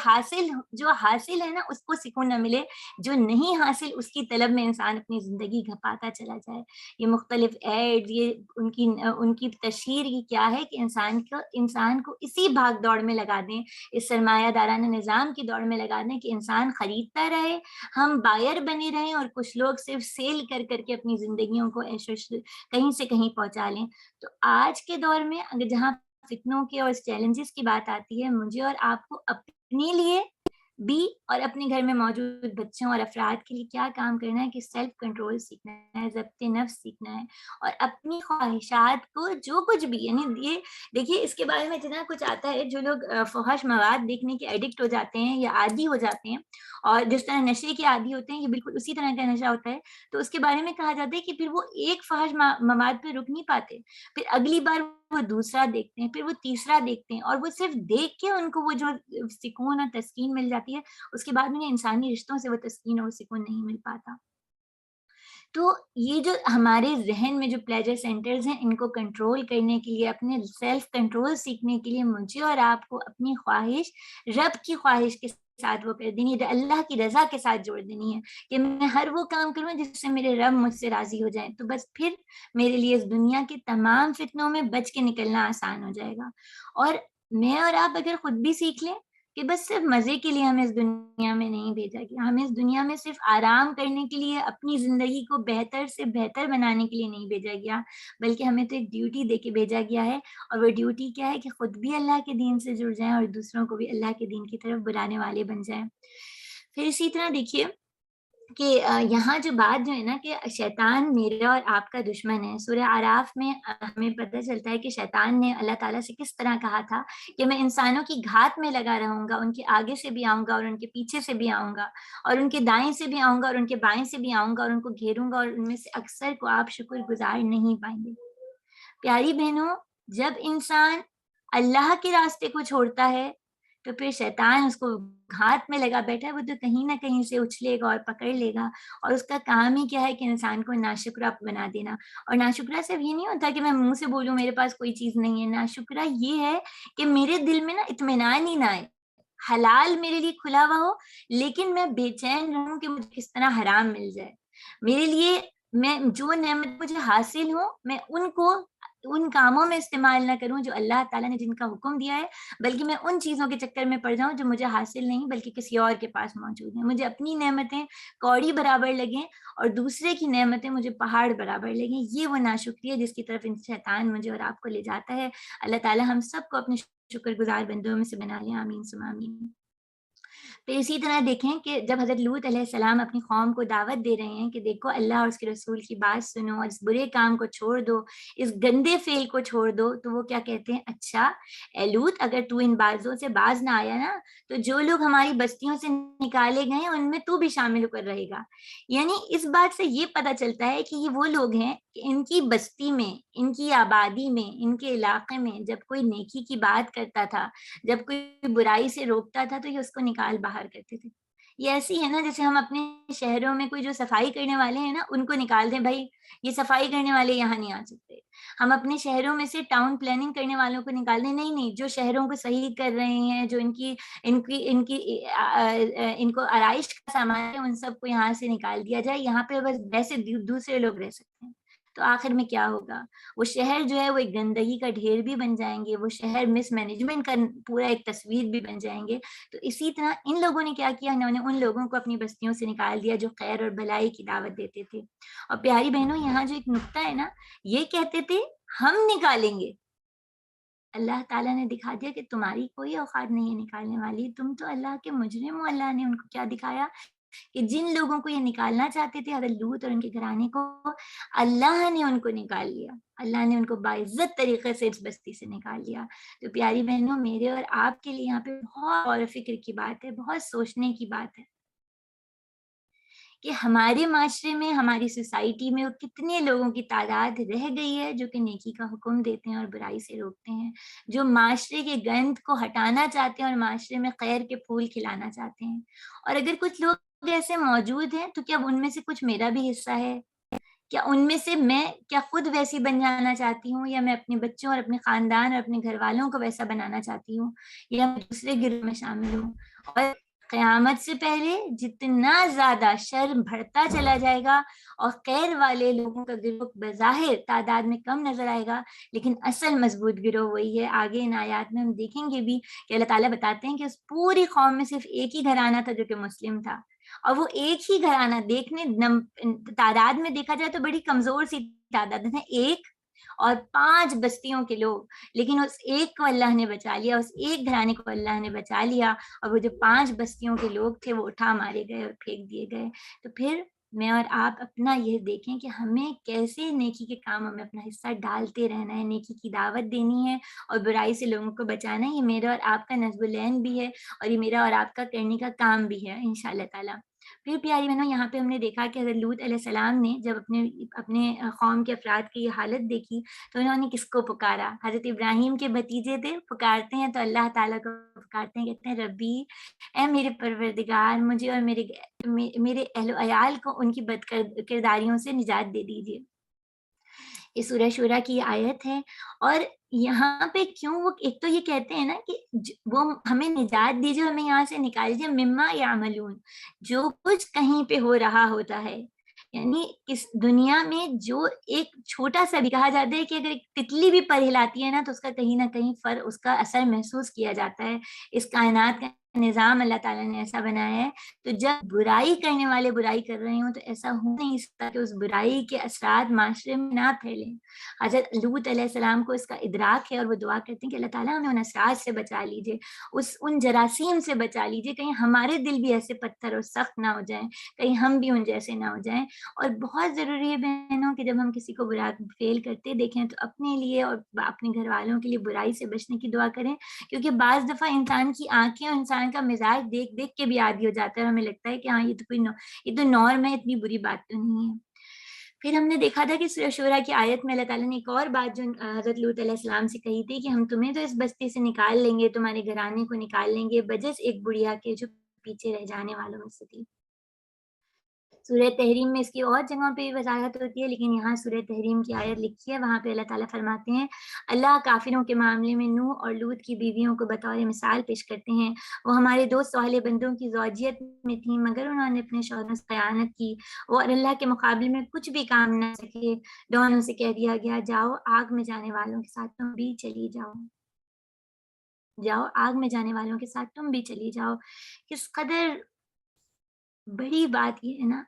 جو حاصل ہے نا اس کو سکون نہ ملے، جو نہیں حاصل اس کی طلب میں انسان اپنی زندگی گھپاتا چلا جائے. یہ مختلف ایڈ، یہ ان کی تشہیر کی کیا ہے کہ انسان کو اسی بھاگ دوڑ میں لگا دیں، اس سرمایہ دارانہ نظام کی دوڑ میں لگا دیں کہ انسان خریدتا رہے، ہم بائر بنے رہیں، اور کچھ لوگ صرف سیل کر کر کے اپنی زندگیوں کو کہیں سے کہیں پہنچا لیں. تو آج کے دور میں اگر جہاں فتنوں کے اور چیلنجز کی بات آتی ہے، مجھے اور آپ کو اپنے لیے بھی اور اپنے گھر میں موجود بچوں اور افراد کے لیے کیا کام کرنا ہے کہ سیلف کنٹرول سیکھنا ہے، ضبط نفس سیکھنا ہے، اور اپنی خواہشات کو جو کچھ بھی، یعنی یہ دیکھیے اس کے بارے میں اتنا کچھ آتا ہے. جو لوگ فحش مواد دیکھنے کے ایڈکٹ ہو جاتے ہیں یا عادی ہو جاتے ہیں، اور جس طرح نشے کے عادی ہوتے ہیں، یہ بالکل اسی طرح کا نشہ ہوتا ہے. تو اس کے بارے میں کہا جاتا ہے کہ پھر وہ ایک فحش مواد پہ رک نہیں پاتے، پھر اگلی بار وہ دوسرا دیکھتے ہیں، پھر وہ تیسرا دیکھتے ہیں، اور وہ صرف دیکھ کے ان کو وہ جو سکون اور تسکین مل جاتی ہے، اس کے بعد انہیں انسانی رشتوں سے وہ تسکین اور سکون نہیں مل پاتا. تو یہ جو ہمارے ذہن میں جو پلیجر سینٹرز ہیں، ان کو کنٹرول کرنے کے لیے، اپنے سیلف کنٹرول سیکھنے کے لیے، مجھے اور آپ کو اپنی خواہش رب کی خواہش کے ساتھ وہ کر دینی ہے، اللہ کی رضا کے ساتھ جوڑ دینی ہے کہ میں ہر وہ کام کروں جس سے میرے رب مجھ سے راضی ہو جائیں. تو بس پھر میرے لیے اس دنیا کے تمام فتنوں میں بچ کے نکلنا آسان ہو جائے گا. اور میں اور آپ اگر خود بھی سیکھ لیں کہ بس صرف مزے کے لیے ہمیں اس دنیا میں نہیں بھیجا گیا، ہمیں اس دنیا میں صرف آرام کرنے کے لیے، اپنی زندگی کو بہتر سے بہتر بنانے کے لیے نہیں بھیجا گیا، بلکہ ہمیں تو ایک ڈیوٹی دے کے بھیجا گیا ہے. اور وہ ڈیوٹی کیا ہے کہ خود بھی اللہ کے دین سے جڑ جائیں اور دوسروں کو بھی اللہ کے دین کی طرف بلانے والے بن جائیں. پھر اسی طرح دیکھیے کہ یہاں جو بات جو ہے نا کہ شیطان میرا اور آپ کا دشمن ہے. سورہ اعراف میں ہمیں پتہ چلتا ہے کہ شیطان نے اللہ تعالیٰ سے کس طرح کہا تھا کہ میں انسانوں کی گھات میں لگا رہوں گا، ان کے آگے سے بھی آؤں گا اور ان کے پیچھے سے بھی آؤں گا، اور ان کے دائیں سے بھی آؤں گا اور ان کے بائیں سے بھی آؤں گا، اور ان کو گھیروں گا، اور ان میں سے اکثر کو آپ شکر گزار نہیں پائیں گے. پیاری بہنوں، جب انسان اللہ کے راستے کو چھوڑتا ہے تو پھر شیطان اس کو گھات میں لگا بیٹھا ہے، وہ تو کہیں نہ کہیں سے اچھلے گا اور پکڑ لے گا، اور اس کا کام ہی کیا ہے کہ انسان کو ناشکرا بنا دینا. اور ناشکرا صرف یہ نہیں ہوتا کہ میں منہ سے بولوں میرے پاس کوئی چیز نہیں ہے، ناشکرا یہ ہے کہ میرے دل میں نا اطمینان ہی نہ آئے، حلال میرے لیے کھلا ہوا ہو لیکن میں بے چین رہوں کہ مجھے کس طرح حرام مل جائے. میرے لیے میں جو نعمت مجھے حاصل ہو، میں ان کو ان کاموں میں استعمال نہ کروں جو اللہ تعالیٰ نے جن کا حکم دیا ہے، بلکہ میں ان چیزوں کے چکر میں پڑ جاؤں جو مجھے حاصل نہیں بلکہ کسی اور کے پاس موجود ہیں. مجھے اپنی نعمتیں کوڑی برابر لگیں اور دوسرے کی نعمتیں مجھے پہاڑ برابر لگیں. یہ وہ ناشکری ہے جس کی طرف شیطان مجھے اور آپ کو لے جاتا ہے. اللہ تعالیٰ ہم سب کو اپنے شکر گزار بندوں میں سے بنا لیں. آمین ثم آمین. تو اسی طرح دیکھیں کہ جب حضرت لوط علیہ السلام اپنی قوم کو دعوت دے رہے ہیں کہ دیکھو اللہ اور اس کے رسول کی بات سنو اور اس برے کام کو چھوڑ دو، اس گندے فعل کو چھوڑ دو، تو وہ کیا کہتے ہیں، اچھا اے لوط اگر تو ان بازوں سے باز نہ آیا نا تو جو لوگ ہماری بستیوں سے نکالے گئے ہیں ان میں تو بھی شامل ہو کر رہے گا. یعنی اس بات سے یہ پتہ چلتا ہے کہ یہ وہ لوگ ہیں کہ ان کی بستی میں، ان کی آبادی میں، ان کے علاقے میں جب کوئی نیکی کی بات کرتا تھا، جب کوئی برائی سے روکتا تھا تو یہ اس کو نکال باہر کرتے تھے. یہ ایسی ہے نا جیسے ہم اپنے شہروں میں کوئی جو صفائی کرنے والے ہیں نا ان کو نکال دیں، بھائی یہ صفائی کرنے والے یہاں نہیں آ سکتے. ہم اپنے شہروں میں سے ٹاؤن پلاننگ کرنے والوں کو نکال دیں، نہیں نہیں، جو شہروں کو صحیح کر رہے ہیں، جو ان کو آرائش کا سامان ہے ان سب کو یہاں سے نکال دیا جائے. یہاں پہ بس ویسے دوسرے لوگ رہ سکتے ہیں. تو آخر میں کیا ہوگا، وہ شہر جو ہے وہ ایک گندگی کا ڈھیر بھی بن جائیں گے، وہ شہر مس مینجمنٹ کا پورا ایک تصویر بھی بن جائیں گے. تو اسی طرح ان لوگوں نے کیا کیا، انہوں نے ان لوگوں کو اپنی بستیوں سے نکال دیا جو خیر اور بھلائی کی دعوت دیتے تھے. اور پیاری بہنوں یہاں جو ایک نقطہ ہے نا، یہ کہتے تھے ہم نکالیں گے. اللہ تعالیٰ نے دکھا دیا کہ تمہاری کوئی اوقات نہیں ہے نکالنے والی، تم تو اللہ کے مجرم ہو. اللہ نے ان کو کیا دکھایا کہ جن لوگوں کو یہ نکالنا چاہتے تھے حضرت لوط اور ان کے گھرانے کو، اللہ نے ان کو نکال لیا. اللہ نے ان کو باعزت طریقے سے اس بستی سے نکال لیا. تو پیاری بہنوں میرے اور آپ کے لیے یہاں پہ بہت غور و فکر کی بات ہے، بہت سوچنے کی بات ہے کہ ہمارے معاشرے میں، ہماری سوسائٹی میں وہ کتنے لوگوں کی تعداد رہ گئی ہے جو کہ نیکی کا حکم دیتے ہیں اور برائی سے روکتے ہیں، جو معاشرے کے گند کو ہٹانا چاہتے ہیں اور معاشرے میں خیر کے پھول کھلانا چاہتے ہیں. اور اگر کچھ لوگ ایسے موجود ہیں تو کیا ان میں سے کچھ میرا بھی حصہ ہے؟ کیا ان میں سے میں کیا خود ویسی بن جانا چاہتی ہوں، یا میں اپنے بچوں اور اپنے خاندان اور اپنے گھر والوں کو ویسا بنانا چاہتی ہوں، یا میں دوسرے گروہ میں شامل ہوں؟ اور قیامت سے پہلے جتنا زیادہ شر بڑھتا چلا جائے گا اور خیر والے لوگوں کا گروہ بظاہر تعداد میں کم نظر آئے گا، لیکن اصل مضبوط گروہ وہی ہے. آگے ان آیات میں ہم دیکھیں گے بھی کہ اللہ تعالیٰ بتاتے ہیں کہ اس پوری قوم میں صرف ایک ہی گھرانہ تھا جو کہ مسلم تھا. اور وہ ایک ہی گھرانہ دیکھنے تعداد میں دیکھا جائے تو بڑی کمزور سی تعداد ہے، ایک اور 5 بستیوں کے لوگ، لیکن اس ایک کو اللہ نے بچا لیا، اس ایک گھرانے کو اللہ نے بچا لیا. اور وہ جو 5 بستیوں کے لوگ تھے وہ اٹھا مارے گئے اور پھینک دیے گئے. تو پھر میں اور آپ اپنا یہ دیکھیں کہ ہمیں کیسے نیکی کے کاموں میں اپنا حصہ ڈالتے رہنا ہے، نیکی کی دعوت دینی ہے اور برائی سے لوگوں کو بچانا ہے. یہ میرا اور آپ کا نصب العین بھی ہے اور یہ میرا اور آپ کا کرنے کا کام بھی ہے انشاءاللہ تعالیٰ. پھر پیاری بہنوں یہاں پہ ہم نے دیکھا کہ حضرت لوط علیہ السلام نے جب اپنے قوم کے افراد کی یہ حالت دیکھی تو انہوں نے کس کو پکارا؟ حضرت ابراہیم کے بھتیجے تھے. پکارتے ہیں تو اللہ تعالیٰ کو پکارتے ہیں، کہتے ہیں ربی، اے میرے پروردگار، مجھے اور میرے اہل و عیال کو ان کی بد کرداریوں سے نجات دے دیجیے. یہ سورہ شورا کی آیت ہے. اور یہاں پہ کیوں وہ ایک تو یہ کہتے ہیں نا کہ وہ ہمیں نجات دیجیے، ہمیں یہاں سے نکال دیجیے، مما یعملون، جو کچھ کہیں پہ ہو رہا ہوتا ہے. یعنی اس دنیا میں جو ایک چھوٹا سا بھی، کہا جاتا ہے کہ اگر ایک تتلی بھی پر ہلاتی ہے نا تو اس کا کہیں نہ کہیں اس کا اثر محسوس کیا جاتا ہے. اس کائنات کا نظام اللہ تعالیٰ نے ایسا بنایا ہے. تو جب برائی کرنے والے برائی کر رہے ہوں تو ایسا ہو نہیں سکتا کہ اس برائی کے اثرات معاشرے میں نہ پھیلیں. حضرت لوط علیہ السلام کو اس کا ادراک ہے اور وہ دعا کرتے ہیں کہ اللہ تعالیٰ ہمیں ان اثرات سے بچا لیجیے، ان جراثیم سے بچا لیجیے، کہیں ہمارے دل بھی ایسے پتھر اور سخت نہ ہو جائیں، کہیں ہم بھی ان جیسے نہ ہو جائیں. اور بہت ضروری ہے بہنوں کہ جب ہم کسی کو برا فیل کرتے دیکھیں تو اپنے لیے اور اپنے گھر والوں کے لیے برائی سے بچنے کی دعا کریں، کیونکہ بعض دفعہ انسان کی آنکھیں اور انسان کا مزاج دیکھ دیکھ کے بھی عادی ہو جاتا ہے اور ہمیں لگتا ہے کہ ہاں یہ تو نارم ہے، اتنی بری بات تو نہیں ہے. پھر ہم نے دیکھا تھا کہ سورہ شورا کی آیت میں اللہ تعالیٰ نے ایک اور بات جو حضرت لوط علیہ السلام سے کہی تھی کہ ہم تمہیں تو اس بستی سے نکال لیں گے، تمہارے گھرانے کو نکال لیں گے، بجس ایک بڑھیا کے جو پیچھے رہ جانے والوں میں سے تھی. سورہ تحریم میں اس کی اور جگہوں پہ بھی وضاحت ہوتی ہے، لیکن یہاں سورہ تحریم کی آیت لکھی ہے، وہاں پہ اللہ تعالیٰ فرماتے ہیں اللہ کافروں کے معاملے میں نوح اور لوط کی بیویوں کو بطور مثال پیش کرتے ہیں، وہ ہمارے دو صالح بندوں کی زوجیت میں تھیں مگر انہوں نے اپنے شوہروں سے خیانت کی، وہ اللہ کے مقابلے میں کچھ بھی کام نہ سکے، دونوں سے کہہ دیا گیا جاؤ آگ میں جانے والوں کے ساتھ تم بھی چلی جاؤ، جاؤ آگ میں جانے والوں کے ساتھ تم بھی چلی جاؤ۔ کس قدر بڑی بات یہ ہے نا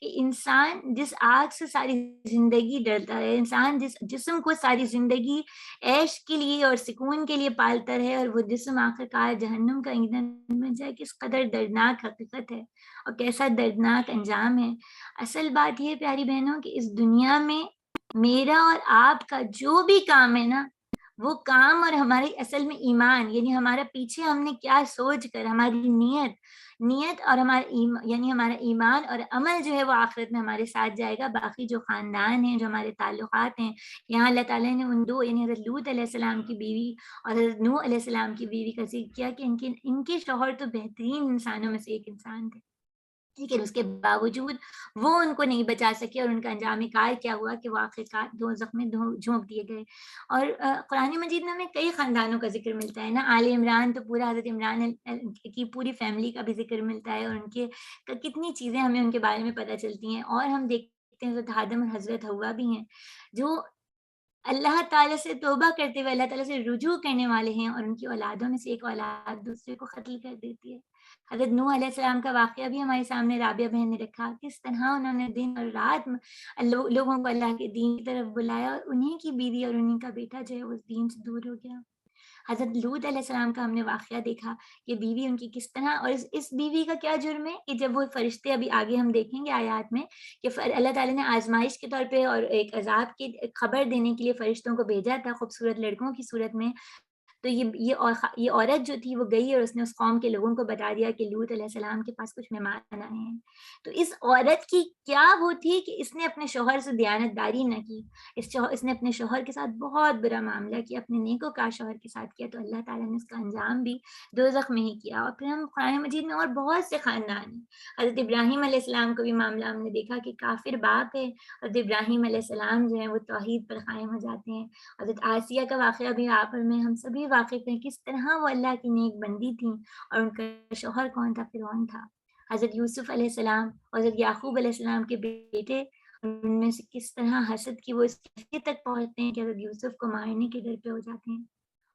کہ انسان جس آگ سے ساری زندگی ڈرتا ہے، انسان جس جسم کو ساری زندگی عیش کے لیے اور سکون کے لیے پالتا رہے اور وہ جسم آخرکار جہنم کا ایندھن بن جائے، کس قدر دردناک حقیقت ہے اور کیسا دردناک انجام ہے۔ اصل بات یہ پیاری بہنوں کہ اس دنیا میں میرا اور آپ کا جو بھی کام ہے نا، وہ کام اور ہمارے اصل میں ایمان، یعنی ہمارا پیچھے ہم نے کیا سوچ کر ہماری نیت اور ہمارا یعنی ہمارا ایمان اور عمل جو ہے وہ آخرت میں ہمارے ساتھ جائے گا۔ باقی جو خاندان ہیں، جو ہمارے تعلقات ہیں، یہاں اللہ تعالیٰ نے ان دو یعنی حضرت لوط علیہ السلام کی بیوی اور حضرت نوح علیہ السلام کی بیوی کا ذکر کیا کہ ان کے شوہر تو بہترین انسانوں میں سے ایک انسان تھے، لیکن اس کے باوجود وہ ان کو نہیں بچا سکے اور ان کا انجام کار کیا ہوا کہ وہ آخرکار دوزخ میں جھونک دیے گئے۔ اور قرآن مجید میں ہمیں کئی خاندانوں کا ذکر ملتا ہے نا، آل عمران تو پورا حضرت عمران کی پوری فیملی کا بھی ذکر ملتا ہے اور ان کے کتنی چیزیں ہمیں ان کے بارے میں پتہ چلتی ہیں، اور ہم دیکھتے ہیں حضرت آدم اور حضرت حوا بھی ہیں جو اللہ تعالیٰ سے توبہ کرتے ہوئے اللہ تعالیٰ سے رجوع کرنے والے ہیں، اور ان کی اولادوں میں سے ایک اولاد دوسرے کو قتل کر دیتی ہے۔ حضرت نوح علیہ السلام کا واقعہ بھی ہمارے سامنے رابعہ بہن نے رکھا، کس طرح انہوں نے دن اور رات لوگوں کو اللہ کے دین کی طرف بلایا اور انہیں کی بیوی اور انہیں کا بیٹا جو ہے وہ اس دین سے دور ہو گیا۔ حضرت لوط علیہ السلام کا ہم نے واقعہ دیکھا کہ بیوی ان کی کس طرح، اور اس بیوی کا کیا جرم ہے کہ جب وہ فرشتے ابھی آگے ہم دیکھیں گے آیات میں کہ اللہ تعالیٰ نے آزمائش کے طور پہ اور ایک عذاب کی خبر دینے کے لیے فرشتوں کو بھیجا تھا خوبصورت لڑکوں کی صورت میں، تو یہ عورت جو تھی وہ گئی اور اس نے اس قوم کے لوگوں کو بتا دیا کہ لوط علیہ السلام کے پاس کچھ مہمان آئے ہیں۔ تو اس عورت کی کیا وہ تھی کہ اس نے اپنے شوہر سے دیانتداری نہ کی، اس نے اپنے شوہر کے ساتھ بہت برا معاملہ کیا، اپنے نیکوکار شوہر کے ساتھ کیا، تو اللہ تعالیٰ نے اس کا انجام بھی دوزخ میں ہی کیا۔ اور پھر ہم قرآن مجید میں اور بہت سے خاندان ہیں، حضرت ابراہیم علیہ السلام کا بھی معاملہ ہم نے دیکھا کہ کافر باپ ہے، حضرت ابراہیم علیہ السلام جو ہیں وہ توحید پر قائم ہو جاتے ہیں۔ حضرت آسیہ کا واقعہ بھی آپ میں ہم سبھی واقف ہیں، کس طرح وہ اللہ کی نیک بندی تھیں اور ان کا شوہر کون تھا؟ فرعون تھا۔ حضرت یوسف علیہ السلام اور حضرت یعقوب علیہ السلام کے بیٹے، ان میں سے کس طرح حسد کی وہ اس درجے تک پہنچتے ہیں کہ حضرت یوسف کو مارنے کے ڈر پہ ہو جاتے ہیں۔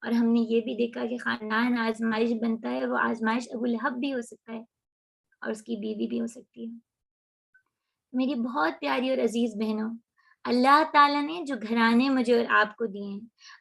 اور ہم نے یہ بھی دیکھا کہ خاندان آزمائش بنتا ہے، وہ آزمائش ابو لہب بھی ہو سکتا ہے اور اس کی بیوی بھی ہو سکتی ہے۔ میری بہت پیاری اور عزیز بہنوں، اللہ تعالیٰ نے جو گھرانے مجھے اور آپ کو دیے ہیں،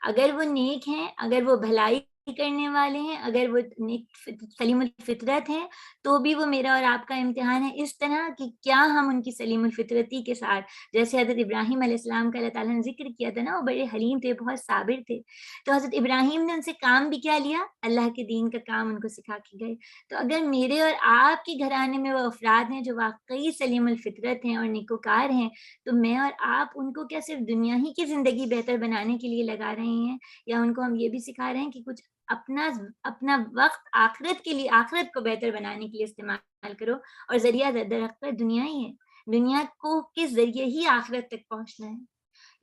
اگر وہ نیک ہیں، اگر وہ بھلائی کرنے والے ہیں، اگر وہ نیک سلیم الفطرت ہیں، تو بھی وہ میرا اور آپ کا امتحان ہے، اس طرح کہ کیا ہم ان کی سلیم الفطرتی کے ساتھ، جیسے حضرت ابراہیم علیہ السلام کا اللہ تعالیٰ نے ذکر کیا تھا نا، وہ بڑے حلیم تھے، بہت صابر تھے، تو حضرت ابراہیم نے ان سے کام بھی کیا لیا، اللہ کے دین کا کام ان کو سکھا کے گئے۔ تو اگر میرے اور آپ کے گھرانے میں وہ افراد ہیں جو واقعی سلیم الفطرت ہیں اور نیکوکار ہیں، تو میں اور آپ ان کو کیا صرف دنیا ہی کی زندگی بہتر بنانے کے لیے لگا رہے ہیں، یا ان کو ہم یہ بھی سکھا رہے ہیں کہ کچھ اپنا وقت آخرت کے لیے، آخرت کو بہتر بنانے کے لیے استعمال کرو، اور ذریعہ درخت دنیا ہی ہے، دنیا کو کے ذریعے ہی آخرت تک پہنچنا ہے۔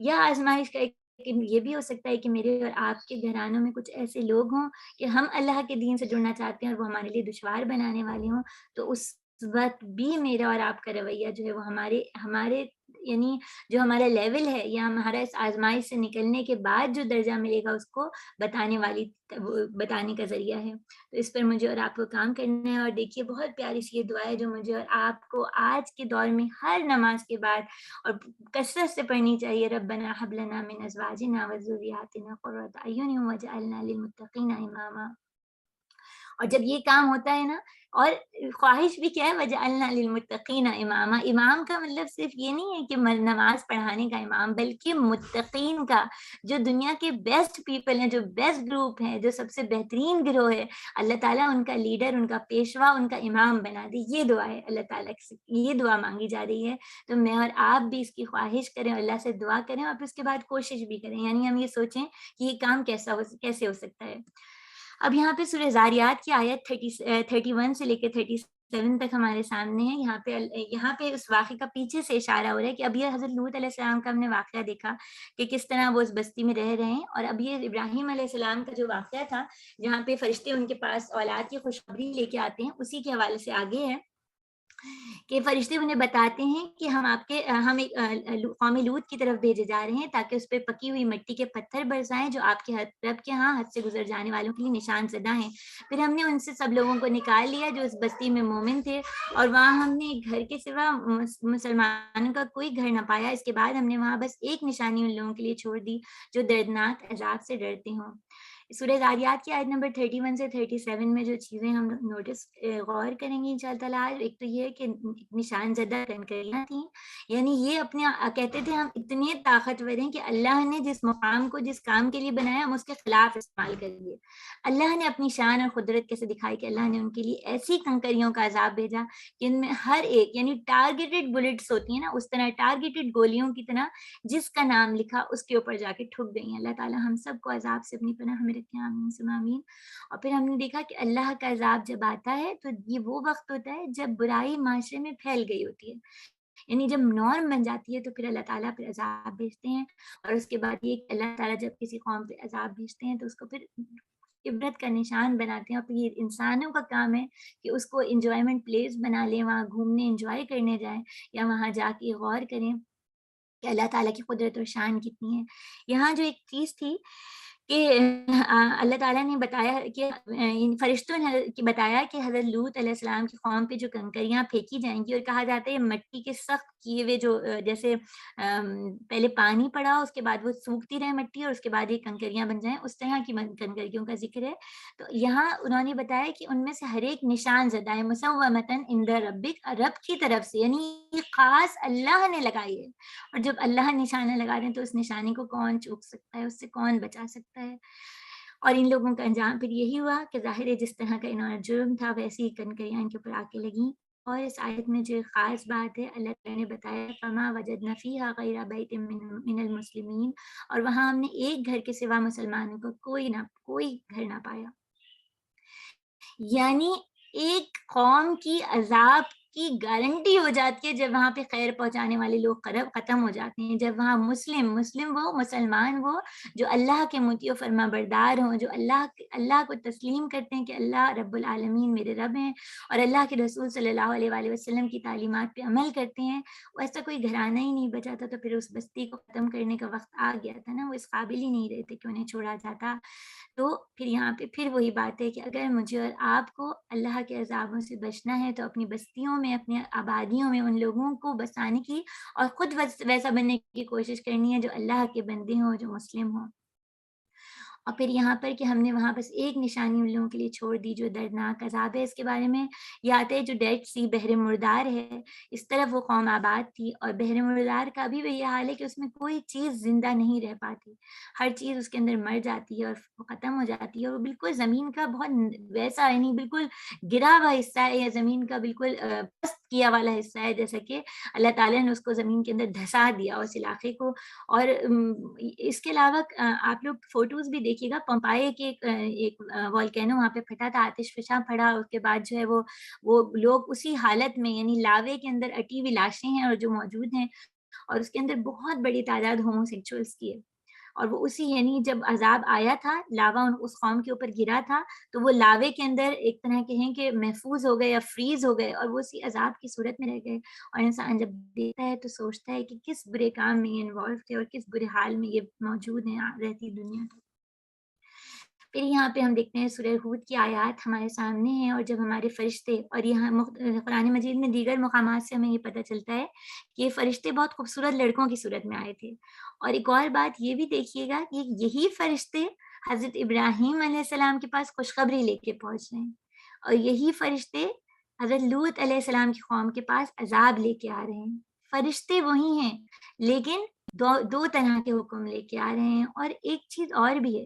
یا آزمائش کا ایک یہ بھی ہو سکتا ہے کہ میرے اور آپ کے گھرانوں میں کچھ ایسے لوگ ہوں کہ ہم اللہ کے دین سے جڑنا چاہتے ہیں اور وہ ہمارے لیے دشوار بنانے والے ہوں، تو اس وقت بھی میرا اور آپ کا رویہ جو ہے وہ ہمارے یعنی جو ہمارا لیول ہے یا ہمارا اس آزمائش سے نکلنے کے بعد جو درجہ ملے گا اس کو بتانے کا ذریعہ ہے۔ تو اس پر مجھے اور آپ کو کام کرنا ہے، اور دیکھیے بہت پیاری سی یہ دعا ہے جو مجھے اور آپ کو آج کے دور میں ہر نماز کے بعد اور کثرت سے پڑھنی چاہیے۔ ربنا هب لنا من ازواجنا وذریاتنا قرۃ اعین واجعلنا للمتقین اماما۔ اور جب یہ کام ہوتا ہے نا، اور خواہش بھی کیا ہے، وجعلنا للمتقین اماما، امام کا مطلب صرف یہ نہیں ہے کہ نماز پڑھانے کا امام، بلکہ متقین کا، جو دنیا کے بیسٹ پیپل ہیں، جو بیسٹ گروپ ہیں، جو سب سے بہترین گروہ ہے، اللہ تعالیٰ ان کا لیڈر، ان کا پیشوا، ان کا امام بنا دے۔ یہ دعا ہے اللہ تعالیٰ سے، یہ دعا مانگی جا رہی ہے۔ تو میں اور آپ بھی اس کی خواہش کریں، اللہ سے دعا کریں، اور پھر اس کے بعد کوشش بھی کریں، یعنی ہم یہ سوچیں کہ یہ کام کیسے ہو سکتا ہے۔ اب یہاں پہ سورہ زاریات کی آیت 31 سے لے کے 36 37 تک ہمارے سامنے ہے. یہاں پہ اس واقعے کا پیچھے سے اشارہ ہو رہا ہے کہ اب یہ حضرت لوط علیہ السلام کا ہم نے واقعہ دیکھا کہ کس طرح وہ اس بستی میں رہ رہے ہیں, اور اب یہ ابراہیم علیہ السلام کا جو واقعہ تھا جہاں پہ فرشتے ان کے پاس اولاد کی خوشخبری لے کے آتے ہیں, اسی کے حوالے سے آگے ہے کہ فرشتے انہیں بتاتے ہیں کہ ہم ایک قوم لوط کی طرف بھیجے جا رہے ہیں تاکہ اس پہ پکی ہوئی مٹی کے پتھر برسائیں جو آپ کے رب کے ہاں حد سے گزر جانے والوں کے لیے نشان زدہ ہیں. پھر ہم نے ان سے سب لوگوں کو نکال لیا جو اس بستی میں مومن تھے, اور وہاں ہم نے گھر کے سوا مسلمانوں کا کوئی گھر نہ پایا. اس کے بعد ہم نے وہاں بس ایک نشانی ان لوگوں کے لیے چھوڑ دی جو دردناک عذاب سے ڈرتے ہوں. سورہ ذاریات کی آیت نمبر 31 سے 37 میں جو چیزیں ہم نوٹس غور کریں گے انشاءاللہ تعالیٰ آج, ایک تو یہ کہ نشان زدہ کنکریاں تھیں, یعنی یہ اپنے کہتے تھے ہم اتنے طاقتور ہیں کہ اللہ نے جس مقام کو جس کام کے لیے بنایا ہم اس کے خلاف استعمال کر لیے. اللہ نے اپنی شان اور قدرت کیسے دکھائی کہ اللہ نے ان کے لیے ایسی کنکریوں کا عذاب بھیجا کہ ان میں ہر ایک یعنی ٹارگیٹڈ بلٹس ہوتی ہیں نا, اس طرح ٹارگیٹڈ گولیوں کی طرح جس کا نام لکھا اس کے اوپر جا کے ٹھک گئی ہیں. اللہ تعالیٰ ہم سب کو عذاب سے اپنی پناہ میں رکھیں, آمین ثم آمین. اور پھر ہم نے دیکھا کہ اللہ کا عذاب جب آتا ہے تو یہ وہ وقت ہوتا ہے جب برائی معاشرے میں پھیل گئی ہوتی ہے, یعنی جب نارم بن جاتی ہے تو پھر اللہ تعالیٰ پھر عذاب بھیجتے ہیں. اور اس کے بعد یہ کہ اللہ تعالیٰ جب کسی قوم پہ عذاب بھیجتے ہیں تو اس کو پھر عبرت کا نشان بناتے ہیں, اور پھر یہ انسانوں کا کام ہے کہ اس کو انجوائمنٹ پلیس بنا لیں, وہاں گھومنے انجوائے کرنے جائیں یا وہاں جا کے غور کریں کہ اللہ تعالیٰ کی قدرت اور شان کتنی ہے. یہاں جو ایک چیز تھی کہ اللہ تعالیٰ نے بتایا کہ فرشتوں نے بتایا کہ حضرت لوط علیہ السلام کی قوم پہ جو کنکریاں پھینکی جائیں گی, اور کہا جاتا ہے مٹی کے سخت کیے ہوئے جو جیسے پہلے پانی پڑا اس کے بعد وہ سوکھتی رہے مٹی اور اس کے بعد یہ کنکریاں بن جائیں, اس طرح کی کنکریوں کا ذکر ہے. تو یہاں انہوں نے بتایا کہ ان میں سے ہر ایک نشان زدہ ہے مسومتن عند ربک, رب کی طرف سے, یعنی یہ خاص اللہ نے لگائی ہے. اور جب اللہ نشانہ لگا رہے ہیں تو اس نشانی کو کون چوک سکتا ہے, اس سے کون بچا سکتا ہے. اور ان لوگوں کا انجام پھر یہی ہوا کہ ظاہر ہے جس طرح کا انہوں نے جرم تھا ویسی ہی کنکریاں ان کے اوپر آ کے لگیں. اور اس آیت میں جو خاص بات ہے اللہ تعالیٰ نے بتایا فما وجدنا فیہا غیر بیت من المسلمین, اور وہاں ہم نے ایک گھر کے سوا مسلمانوں کو کوئی گھر نہ پایا. یعنی ایک قوم کی عذاب کی گارنٹی ہو جاتی ہے جب وہاں پہ خیر پہنچانے والے لوگ ختم ہو جاتے ہیں, جب وہاں مسلم وہ مسلمان وہ جو اللہ کے مطیع و فرما بردار ہوں, جو اللہ کو تسلیم کرتے ہیں کہ اللہ رب العالمین میرے رب ہیں, اور اللہ کے رسول صلی اللہ علیہ وآلہ وسلم کی تعلیمات پہ عمل کرتے ہیں. ایسا کوئی گھرانہ ہی نہیں بچا تھا, تو پھر اس بستی کو ختم کرنے کا وقت آ گیا تھا نا, وہ اس قابل ہی نہیں رہتے کہ انہیں چھوڑا جاتا. تو پھر یہاں پہ پھر وہی بات ہے کہ اگر مجھے اور آپ کو اللہ کے عذابوں سے بچنا ہے تو اپنی بستیوں میں اپنی آبادیوں میں ان لوگوں کو بسانے کی اور خود ویسا بننے کی کوشش کرنی ہے جو اللہ کے بندے ہوں, جو مسلم ہوں. اور پھر یہاں پر کہ ہم نے وہاں بس ایک نشانی ان لوگوں کے لیے چھوڑ دی جو دردناک عذاب ہے. اس کے بارے میں یہ آتا ہے جو ڈیڈ سی بحر مردار ہے, اس طرف وہ قوم آباد تھی, اور بحر مردار کا بھی یہ حال ہے کہ اس میں کوئی چیز زندہ نہیں رہ پاتی, ہر چیز اس کے اندر مر جاتی ہے اور وہ ختم ہو جاتی ہے. اور وہ بالکل زمین کا بہت ویسا یعنی بالکل گرا ہوا حصہ ہے, یا زمین کا بالکل پست کیا والا حصہ ہے, جیسا کہ اللہ تعالیٰ نے اس کو زمین کے اندر دھسا دیا اس علاقے کو. اور اس کے علاوہ آپ لوگ فوٹوز بھی دیکھیے گا, پمپائے کے ایک والکینو وہاں پہ پھٹا تھا, آتش فشاں پڑا, اس کے بعد جو ہے وہ لوگ اسی حالت میں یعنی لاوے کے اندر اٹی ہوئی لاشیں ہیں اور جو موجود ہیں, اور اس کے اندر بہت بڑی تعداد ہومو سیکچوئلس کی ہے. اور وہ اسی یعنی جب عذاب آیا تھا لاوا اس قوم کے اوپر گرا تھا تو وہ لاوے کے اندر ایک طرح کہیں کہ محفوظ ہو گئے یا فریز ہو گئے, اور وہ اسی عذاب کی صورت میں رہ گئے. اور انسان جب دیکھتا ہے تو سوچتا ہے کہ کس برے کام میں یہ انوالو تھے اور کس برے حال میں یہ موجود ہیں رہتی دنیا میں. پھر یہاں پہ ہم دیکھتے ہیں سورہ ہود کی آیات ہمارے سامنے ہیں, اور جب ہمارے فرشتے, اور یہاں قرآن مجید میں دیگر مقامات سے ہمیں یہ پتہ چلتا ہے کہ یہ فرشتے بہت خوبصورت لڑکوں کی صورت میں آئے تھے. اور ایک اور بات یہ بھی دیکھیے گا کہ یہی فرشتے حضرت ابراہیم علیہ السلام کے پاس خوشخبری لے کے پہنچ رہے ہیں, اور یہی فرشتے حضرت لوط علیہ السلام کی قوم کے پاس عذاب لے کے آ رہے ہیں. فرشتے وہی ہیں لیکن دو طرح کے حکم لے کے آ رہے ہیں. اور ایک چیز اور بھی ہے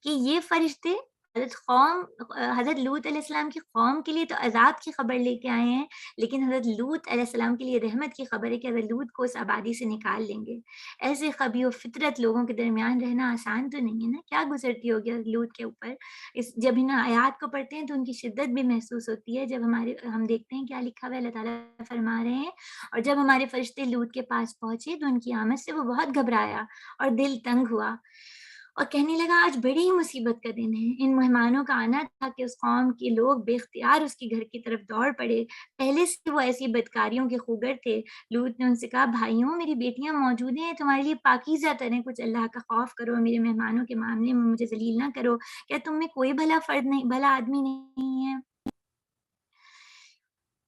کہ یہ فرشتے حضرت لوط علیہ السلام کی قوم کے لیے تو عذاب کی خبر لے کے آئے ہیں، لیکن حضرت لوط علیہ السلام کے لیے رحمت کی خبر ہے کہ حضرت لوط کو اس آبادی سے نکال لیں گے۔ ایسے خبی و فطرت لوگوں کے درمیان رہنا آسان تو نہیں ہے نا، کیا گزرتی ہوگی حضرت لوط کے اوپر۔ جب ان آیات کو پڑھتے ہیں تو ان کی شدت بھی محسوس ہوتی ہے، جب ہم دیکھتے ہیں کیا لکھا ہوا ہے، اللہ تعالیٰ فرما رہے ہیں، اور جب ہمارے فرشتے لوط کے پاس پہنچے تو ان کی آمد سے وہ بہت گھبرایا اور دل تنگ ہوا، اور کہنے لگا آج بڑی ہی مصیبت کا دن ہے۔ ان مہمانوں کا آنا تھا کہ اس قوم کے لوگ بے اختیار اس کے گھر کی طرف دوڑ پڑے۔ پہلے سے وہ ایسی بدکاریوں کے خوگر تھے۔ لوط نے ان سے کہا، بھائیوں میری بیٹیاں موجود ہیں، تمہارے لیے پاکیزہ تریں، کچھ اللہ کا خوف کرو، میرے مہمانوں کے معاملے میں مجھے ذلیل نہ کرو، کیا تم میں کوئی بھلا فرد نہیں، بھلا آدمی نہیں ہے؟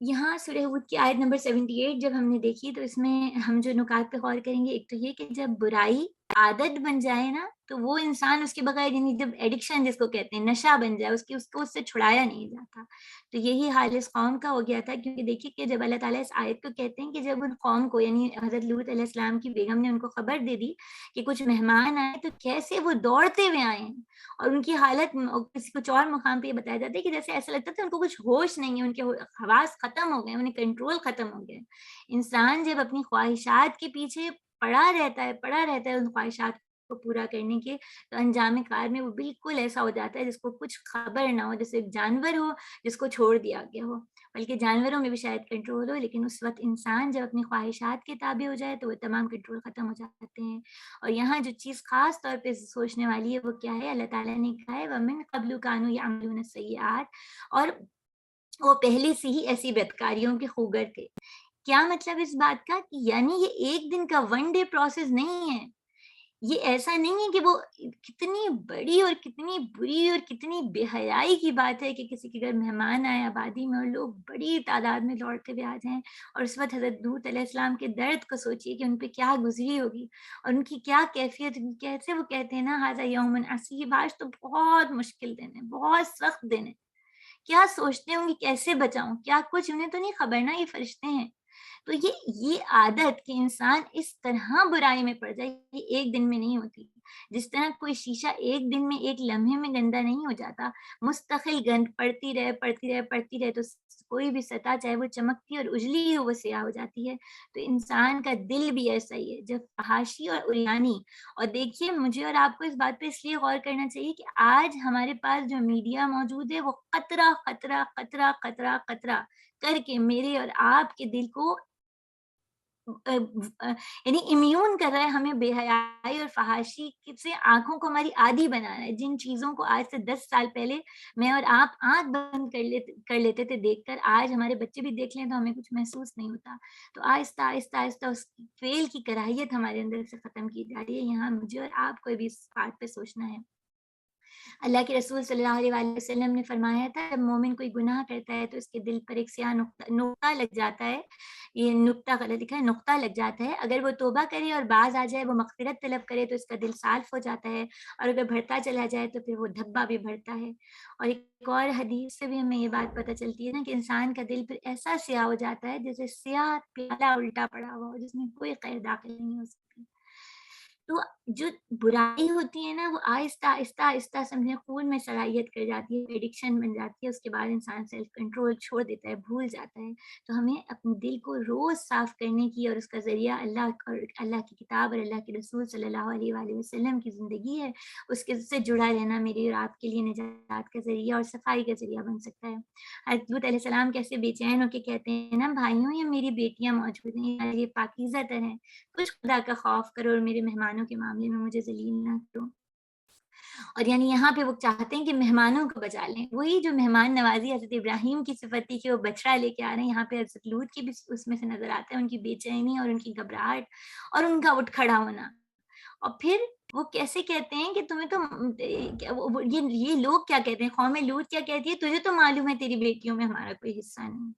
یہاں سورہ ہود کی آیت نمبر 78 جب ہم نے دیکھی تو اس میں ہم جو نکات پہ غور کریں گے، ایک تو یہ کہ جب برائی عادت بن جائے نا تو وہ انسان اس کے بغیر، یعنی جب ایڈکشن جس کو کہتے ہیں، نشہ بن جائے، اس کو اس سے چھڑایا نہیں جاتا۔ تو یہی حال اس قوم کا ہو گیا تھا، کیونکہ دیکھیے کہ جب اللہ تعالیٰ اس آیت کو کہتے ہیں کہ جب ان قوم کو، یعنی حضرت لوط علیہ السلام کی بیگم نے ان کو خبر دے دی کہ کچھ مہمان آئے، تو کیسے وہ دوڑتے ہوئے آئے ہیں، اور ان کی حالت کسی کچھ اور مقام پہ یہ بتایا جاتا ہے کہ جیسے ایسا لگتا تھا ان کو کچھ ہوش نہیں ہے، ان کے حواس ختم ہو گئے، انہیں کنٹرول ختم ہو گئے۔ انسان جب اپنی خواہشات کے پیچھے پڑا رہتا ہے ان خواہشات کو پورا کرنے کے، تو انجام کار میں وہ بالکل ایسا ہو جاتا ہے جس کو کچھ خبر نہ ہو، جیسے ایک جانور ہو جس کو چھوڑ دیا گیا ہو۔ بلکہ جانوروں میں بھی شاید کنٹرول ہو، لیکن اس وقت انسان جب اپنی خواہشات کے تابع ہو جائے تو وہ تمام کنٹرول ختم ہو جاتے ہیں۔ اور یہاں جو چیز خاص طور پہ سوچنے والی ہے وہ کیا ہے، اللہ تعالیٰ نے کہا ہے وَمِن قَبْلُ كَانُوا يَعْمَلُونَ السَّيِّئَاتِ، اور وہ پہلے سے ہی ایسی بدکاریوں کے خوگر تھے۔ کیا مطلب اس بات کا کہ یعنی یہ ایک دن کا ون ڈے پروسیس نہیں ہے، یہ ایسا نہیں ہے کہ وہ کتنی بڑی اور کتنی بری اور کتنی بے حیائی کی بات ہے کہ کسی کے گھر مہمان آئے آبادی میں اور لوگ بڑی تعداد میں دوڑتے ہوئے آ جائیں، اور اس وقت حضرت لوط علیہ السلام کے درد کو سوچیے کہ ان پہ کیا گزری ہوگی اور ان کی کیا کیفیت ہوگی۔ کیسے وہ کہتے ہیں نا ھذا یوم عصیب، آج تو بہت مشکل دن ہے، بہت سخت دن ہے۔ کیا سوچتے ہوں گے کیسے بچاؤں، کیا کچھ انہیں تو نہیں خبر نا، یہ فرشتے ہیں۔ تو یہ عادت کہ انسان اس طرح برائی میں پڑ جائے، یہ ایک دن میں نہیں ہوتی۔ جس طرح کوئی شیشہ ایک دن میں، ایک لمحے میں گندا نہیں ہو جاتا، مستقل گند پڑتی رہے تو کوئی بھی سطح چاہے وہ چمکتی اور اجلی ہو وہ سیاہ ہو جاتی ہے۔ تو انسان کا دل بھی ایسا ہی ہے، جب فحاشی اور عریانی، اور دیکھیے مجھے اور آپ کو اس بات پہ اس لیے غور کرنا چاہیے کہ آج ہمارے پاس جو میڈیا موجود ہے وہ قطرہ قطرہ قطرہ قطرہ قطرہ کر کے میرے اور آپ کے دل کو یعنی امیون کر رہا ہے، ہمیں بے حیائی اور فحاشی سے آنکھوں کو ہماری عادی بنا رہا ہے۔ جن چیزوں کو آج سے 10 سال پہلے میں اور آپ آنکھ بند کر لیتے تھے دیکھ کر، آج ہمارے بچے بھی دیکھ لیں تو ہمیں کچھ محسوس نہیں ہوتا۔ تو آہستہ آہستہ آہستہ اس فعل کی کراہیت ہمارے اندر سے ختم کی جا رہی ہے۔ یہاں مجھے اور آپ کو بھی اس بات پہ سوچنا ہے۔ اللہ کے رسول صلی اللہ علیہ وآلہ وسلم نے فرمایا تھا جب مومن کوئی گناہ کرتا ہے تو اس کے دل پر ایک سیاہ نقطہ لگ جاتا ہے، یہ نقطہ غلط لکھا ہے، نقطہ لگ جاتا ہے۔ اگر وہ توبہ کرے اور باز آ جائے، وہ مغفرت طلب کرے تو اس کا دل صاف ہو جاتا ہے، اور اگر بڑھتا چلا جائے تو پھر وہ دھبا بھی بڑھتا ہے۔ اور ایک اور حدیث سے بھی ہمیں یہ بات پتہ چلتی ہے نا کہ انسان کا دل پھر ایسا سیاہ ہو جاتا ہے جیسے سیاہ پیالہ الٹا پڑا ہوا ہو جس میں کوئی خیر داخل نہیں ہو سکتی۔ تو جو برائی ہوتی ہے نا وہ آہستہ آہستہ آہستہ سمجھیں خون میں صلاحیت کر جاتی ہے، ایڈکشن بن جاتی ہے، اس کے بعد انسان سیلف کنٹرول چھوڑ دیتا ہے، بھول جاتا ہے۔ تو ہمیں اپنے دل کو روز صاف کرنے کی، اور اس کا ذریعہ اللہ کی کتاب اور اللہ کے رسول صلی اللہ علیہ وآلہ وسلم کی زندگی ہے، اس کے سے جڑا رہنا میری اور آپ کے لیے نجات کا ذریعہ اور صفائی کا ذریعہ بن سکتا ہے۔ حضرت لوط علیہ السلام کیسے بے چین ہو کے کہتے ہیں نا، بھائیوں یہ میری بیٹیاں موجود ہیں، یہ پاکیزہ تر ہیں، کچھ خدا کا خوف کرو اور میرے مہمانوں کے معاملے میں مجھے ذلیل نہ کرو۔ اور یعنی یہاں پہ وہ چاہتے ہیں کہ مہمانوں کو بچا لیں، وہی جو مہمان نوازی حضرت ابراہیم کی صفت تھی کہ وہ بچڑا لے کے آ رہے ہیں، یہاں پہ حضرت لوط کی بھی اس میں سے نظر آتا ہے، ان کی بے چینی اور ان کی گھبراہٹ اور ان کا اٹھ کھڑا ہونا۔ اور پھر وہ کیسے کہتے ہیں کہ تمہیں تو یہ لوگ کیا کہتے ہیں، قوم لوط کیا کہتی ہے، تجھے تو معلوم ہے تیری بیٹیوں میں ہمارا کوئی حصہ نہیں۔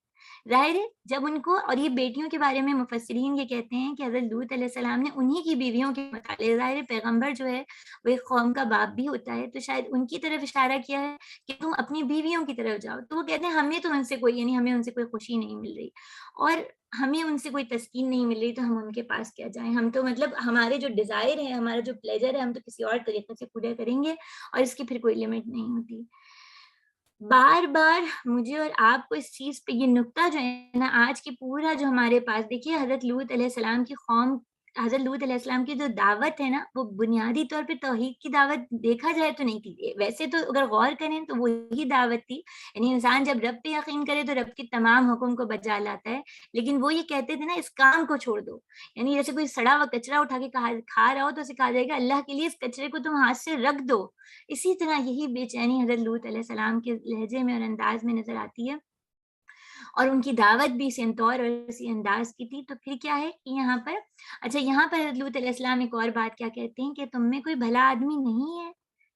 ظاہر ہے جب ان کو، اور یہ بیٹیوں کے بارے میں مفسرین یہ کہتے ہیں کہ حضرت لوط علیہ السلام نے انہی کی بیویوں کے متعلق، ظاہر ہے پیغمبر جو ہے وہ ایک قوم کا باپ بھی ہوتا ہے، تو شاید ان کی طرف اشارہ کیا ہے کہ تم اپنی بیویوں کی طرف جاؤ، تو وہ کہتے ہیں ہمیں تو ان سے کوئی، یعنی ہمیں ان سے کوئی خوشی نہیں مل رہی اور ہمیں ان سے کوئی تسکین نہیں مل رہی، تو ہم ان کے پاس کیا جائیں، ہم تو مطلب ہمارے جو ڈیزائر ہے، ہمارا جو پلیجر ہے، ہم تو کسی اور طریقے سے پورا کریں گے اور اس کی پھر کوئی لمٹ نہیں ہوتی۔ بار بار مجھے اور آپ کو اس چیز پہ یہ نکتہ جو ہے نا، آج کی پورا جو ہمارے پاس دیکھیے، حضرت لوط علیہ السلام کی قوم، حضرت لوط علیہ السلام کی جو دعوت ہے نا، وہ بنیادی طور پہ توحید کی دعوت دیکھا جائے تو نہیں تھی، ویسے تو اگر غور کریں تو وہی دعوت تھی، یعنی انسان جب رب پہ یقین کرے تو رب کے تمام حکم کو بجا لاتا ہے، لیکن وہ یہ کہتے تھے نا اس کام کو چھوڑ دو، یعنی جیسے کوئی سڑا ہوا کچرا اٹھا کے کھا رہا ہو تو اسے کہا جائے گا اللہ کے لیے اس کچرے کو تم ہاتھ سے رکھ دو، اسی طرح یہی بے چینی حضرت لوط علیہ السلام کے لہجے میں اور انداز میں نظر آتی ہے، اور ان کی دعوت بھی اسی طور اور اسی انداز کی تھی، تو پھر کیا ہے کہ یہاں پر، اچھا یہاں پر حضرت لوط علیہ السلام ایک اور بات کیا کہتے ہیں کہ تم میں کوئی بھلا آدمی نہیں ہے،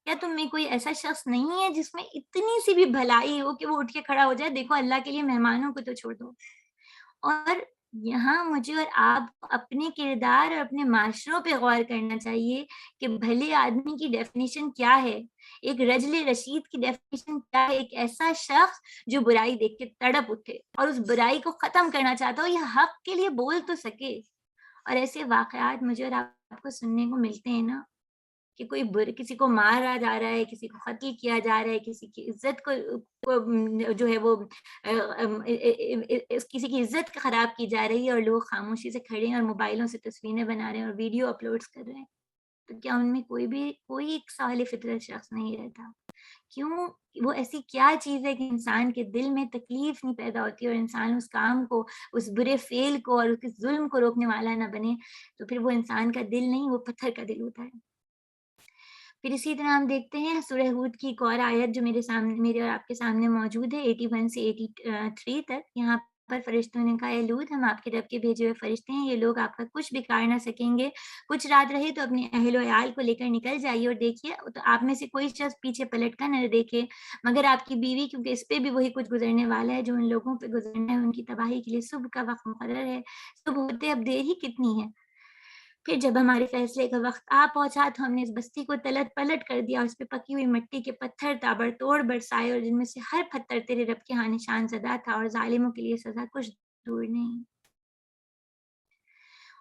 کیا تم میں کوئی ایسا شخص نہیں ہے جس میں اتنی سی بھی بھلائی ہو کہ وہ اٹھ کے کھڑا ہو جائے، دیکھو اللہ کے لیے مہمانوں کو تو چھوڑ دو، اور یہاں مجھے اور آپ کو اپنے کردار اور اپنے معاشروں پہ غور کرنا چاہیے کہ بھلے آدمی کی ڈیفینیشن کیا ہے، ایک رجل رشید کی ڈیفینیشن کیا ہے، ایک ایسا شخص جو برائی دیکھ کے تڑپ اٹھے اور اس برائی کو ختم کرنا چاہتا ہو یا حق کے لیے بول تو سکے، اور ایسے واقعات مجھے اور آپ کو سننے کو ملتے ہیں نا، کہ کوئی کسی کو مارا جا رہا ہے، کسی کو قتل کیا جا رہا ہے، کسی کی عزت کو جو ہے وہ کسی کی عزت خراب کی جا رہی ہے، اور لوگ خاموشی سے کھڑے ہیں اور موبائلوں سے تصویریں بنا رہے ہیں اور ویڈیو اپلوڈز کر رہے ہیں، تو کیا ان میں کوئی ایک صالح فطرت شخص نہیں رہتا؟ کیوں؟ وہ ایسی کیا چیز ہے کہ انسان کے دل میں تکلیف نہیں پیدا ہوتی اور انسان اس کام کو، اس برے فعل کو اور اس ظلم کو روکنے والا نہ بنے؟ تو پھر وہ انسان کا دل نہیں، وہ پتھر کا دل ہوتا ہے۔ پھر اسی طرح ہم دیکھتے ہیں سورہ ہود کی ایک اور آیت جو میرے اور آپ کے سامنے موجود ہے، 81 سے 83 تک، یہاں پر فرشتوں نے کہا اے لوط، ہم آپ کے رب کے بھیجے ہوئے فرشتے ہیں، یہ لوگ آپ کا کچھ بگاڑ نہ سکیں گے، کچھ رات رہے تو اپنے اہل و عیال کو لے کر نکل جائیے، اور دیکھیے تو آپ میں سے کوئی شخص پیچھے پلٹ کر نہ دیکھے مگر آپ کی بیوی، کیونکہ اس پہ بھی وہی کچھ گزرنے والا ہے جو ان لوگوں پہ گزرنا ہے، ان کی تباہی کے لیے صبح کا وقت مقرر ہے، صبح ہوتے اب دیر ہی کتنی ہے۔ پھر جب ہمارے فیصلے کا وقت آ پہنچا تو ہم نے اس بستی کو تلت پلٹ کر دیا، اور اس پہ پکی ہوئی مٹی کے پتھر تابڑ توڑ برسائے، اور جن میں سے ہر پتھر تیرے رب کے ہاں نشان زدہ تھا، اور ظالموں کے لیے سزا کچھ دور نہیں۔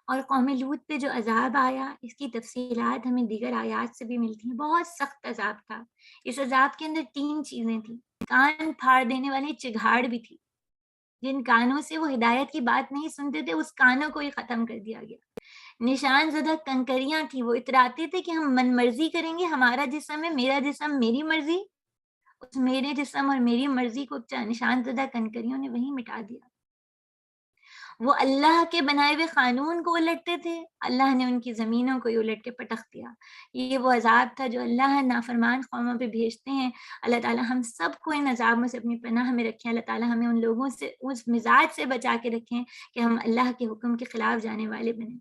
اور قوم لوط پہ جو عذاب آیا، اس کی تفصیلات ہمیں دیگر آیات سے بھی ملتی ہیں، بہت سخت عذاب تھا۔ اس عذاب کے اندر 3 چیزیں تھیں، کان پھاڑ دینے والی چگھاڑ بھی تھی، جن کانوں سے وہ ہدایت کی بات نہیں سنتے تھے اس کانوں کو ہی ختم کر دیا گیا۔ نشان زدہ کنکریاں تھیں، وہ اتراتے تھے کہ ہم من مرضی کریں گے، ہمارا جسم ہے، میرا جسم، میری مرضی، اس میرے جسم اور میری مرضی کو نشان زدہ کنکریوں نے وہیں مٹا دیا۔ وہ اللہ کے بنائے ہوئے قانون کو الٹتے تھے، اللہ نے ان کی زمینوں کو ہی الٹ کے پٹخ دیا۔ یہ وہ عذاب تھا جو اللہ نافرمان قوموں پہ بھیجتے ہیں۔ اللہ تعالیٰ ہم سب کو ان عذابوں سے اپنی پناہ میں رکھیں، اللہ تعالیٰ ہمیں ان لوگوں سے، اس مزاج سے بچا کے رکھیں کہ ہم اللہ کے حکم کے خلاف جانے والے بنیں۔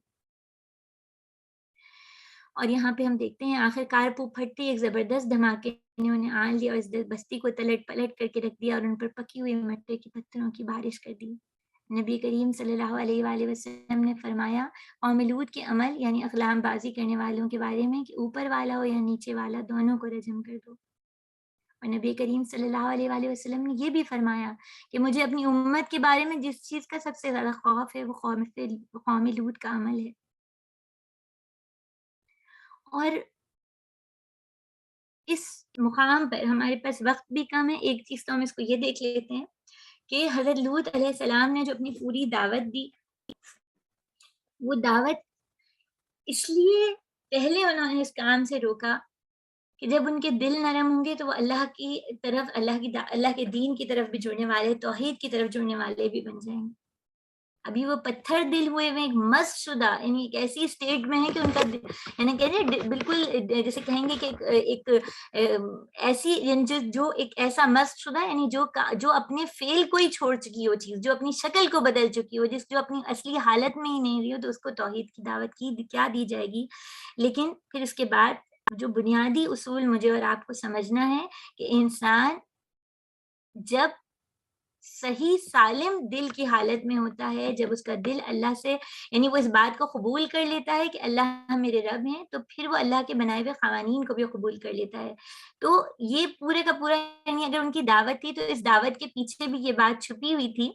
اور یہاں پہ ہم دیکھتے ہیں آخر کار پھٹتے ایک زبردست دھماکے نے انہیں آن لیا اور اس بستی کو تلٹ پلٹ کر کے رکھ دیا، اور ان پر پکی ہوئی مٹی کے پتھروں کی بارش کر دی۔ نبی کریم صلی اللہ علیہ وآلہ وسلم نے فرمایا قوم لوط کے عمل یعنی اقلام بازی کرنے والوں کے بارے میں کہ اوپر والا ہو یا نیچے والا، دونوں کو رجم کر دو۔ اور نبی کریم صلی اللہ علیہ وآلہ وسلم نے یہ بھی فرمایا کہ مجھے اپنی امت کے بارے میں جس چیز کا سب سے زیادہ خوف ہے وہ قوم لوط کا عمل ہے۔ اور اس مقام پر ہمارے پاس وقت بھی کم ہے، ایک چیز تو ہم اس کو یہ دیکھ لیتے ہیں کہ حضرت لوط علیہ السلام نے جو اپنی پوری دعوت دی، وہ دعوت اس لیے پہلے انہوں نے اس کام سے روکا کہ جب ان کے دل نرم ہوں گے تو وہ اللہ کی طرف، اللہ کے دین کی طرف بھی جڑنے والے، توحید کی طرف جڑنے والے بھی بن جائیں گے۔ ابھی وہ پتھر دل ہوئے ہوئے ایک مست شدہ، یعنی ایک ایسی اسٹیٹ میں ہے کہ ان کا یعنی کہتے بالکل جیسے کہیں گے کہ ایک ایسی یعنی جو ایک ایسا مست شدہ، یعنی جو اپنے فعل کو ہی چھوڑ چکی ہو، چیز جو اپنی شکل کو بدل چکی ہو، جو اپنی اصلی حالت میں ہی نہیں رہی ہو، تو اس کو توحید کی دعوت کی کیا دی جائے گی۔ لیکن پھر اس کے بعد جو بنیادی اصول مجھے اور آپ کو سمجھنا ہے کہ انسان جب صحیح سالم دل کی حالت میں ہوتا ہے، جب اس کا دل اللہ سے یعنی وہ اس بات کو قبول کر لیتا ہے کہ اللہ میرے رب ہیں، تو پھر وہ اللہ کے بنائے ہوئے قوانین کو بھی قبول کر لیتا ہے۔ تو یہ پورے کا پورا یعنی اگر ان کی دعوت تھی تو اس دعوت کے پیچھے بھی یہ بات چھپی ہوئی تھی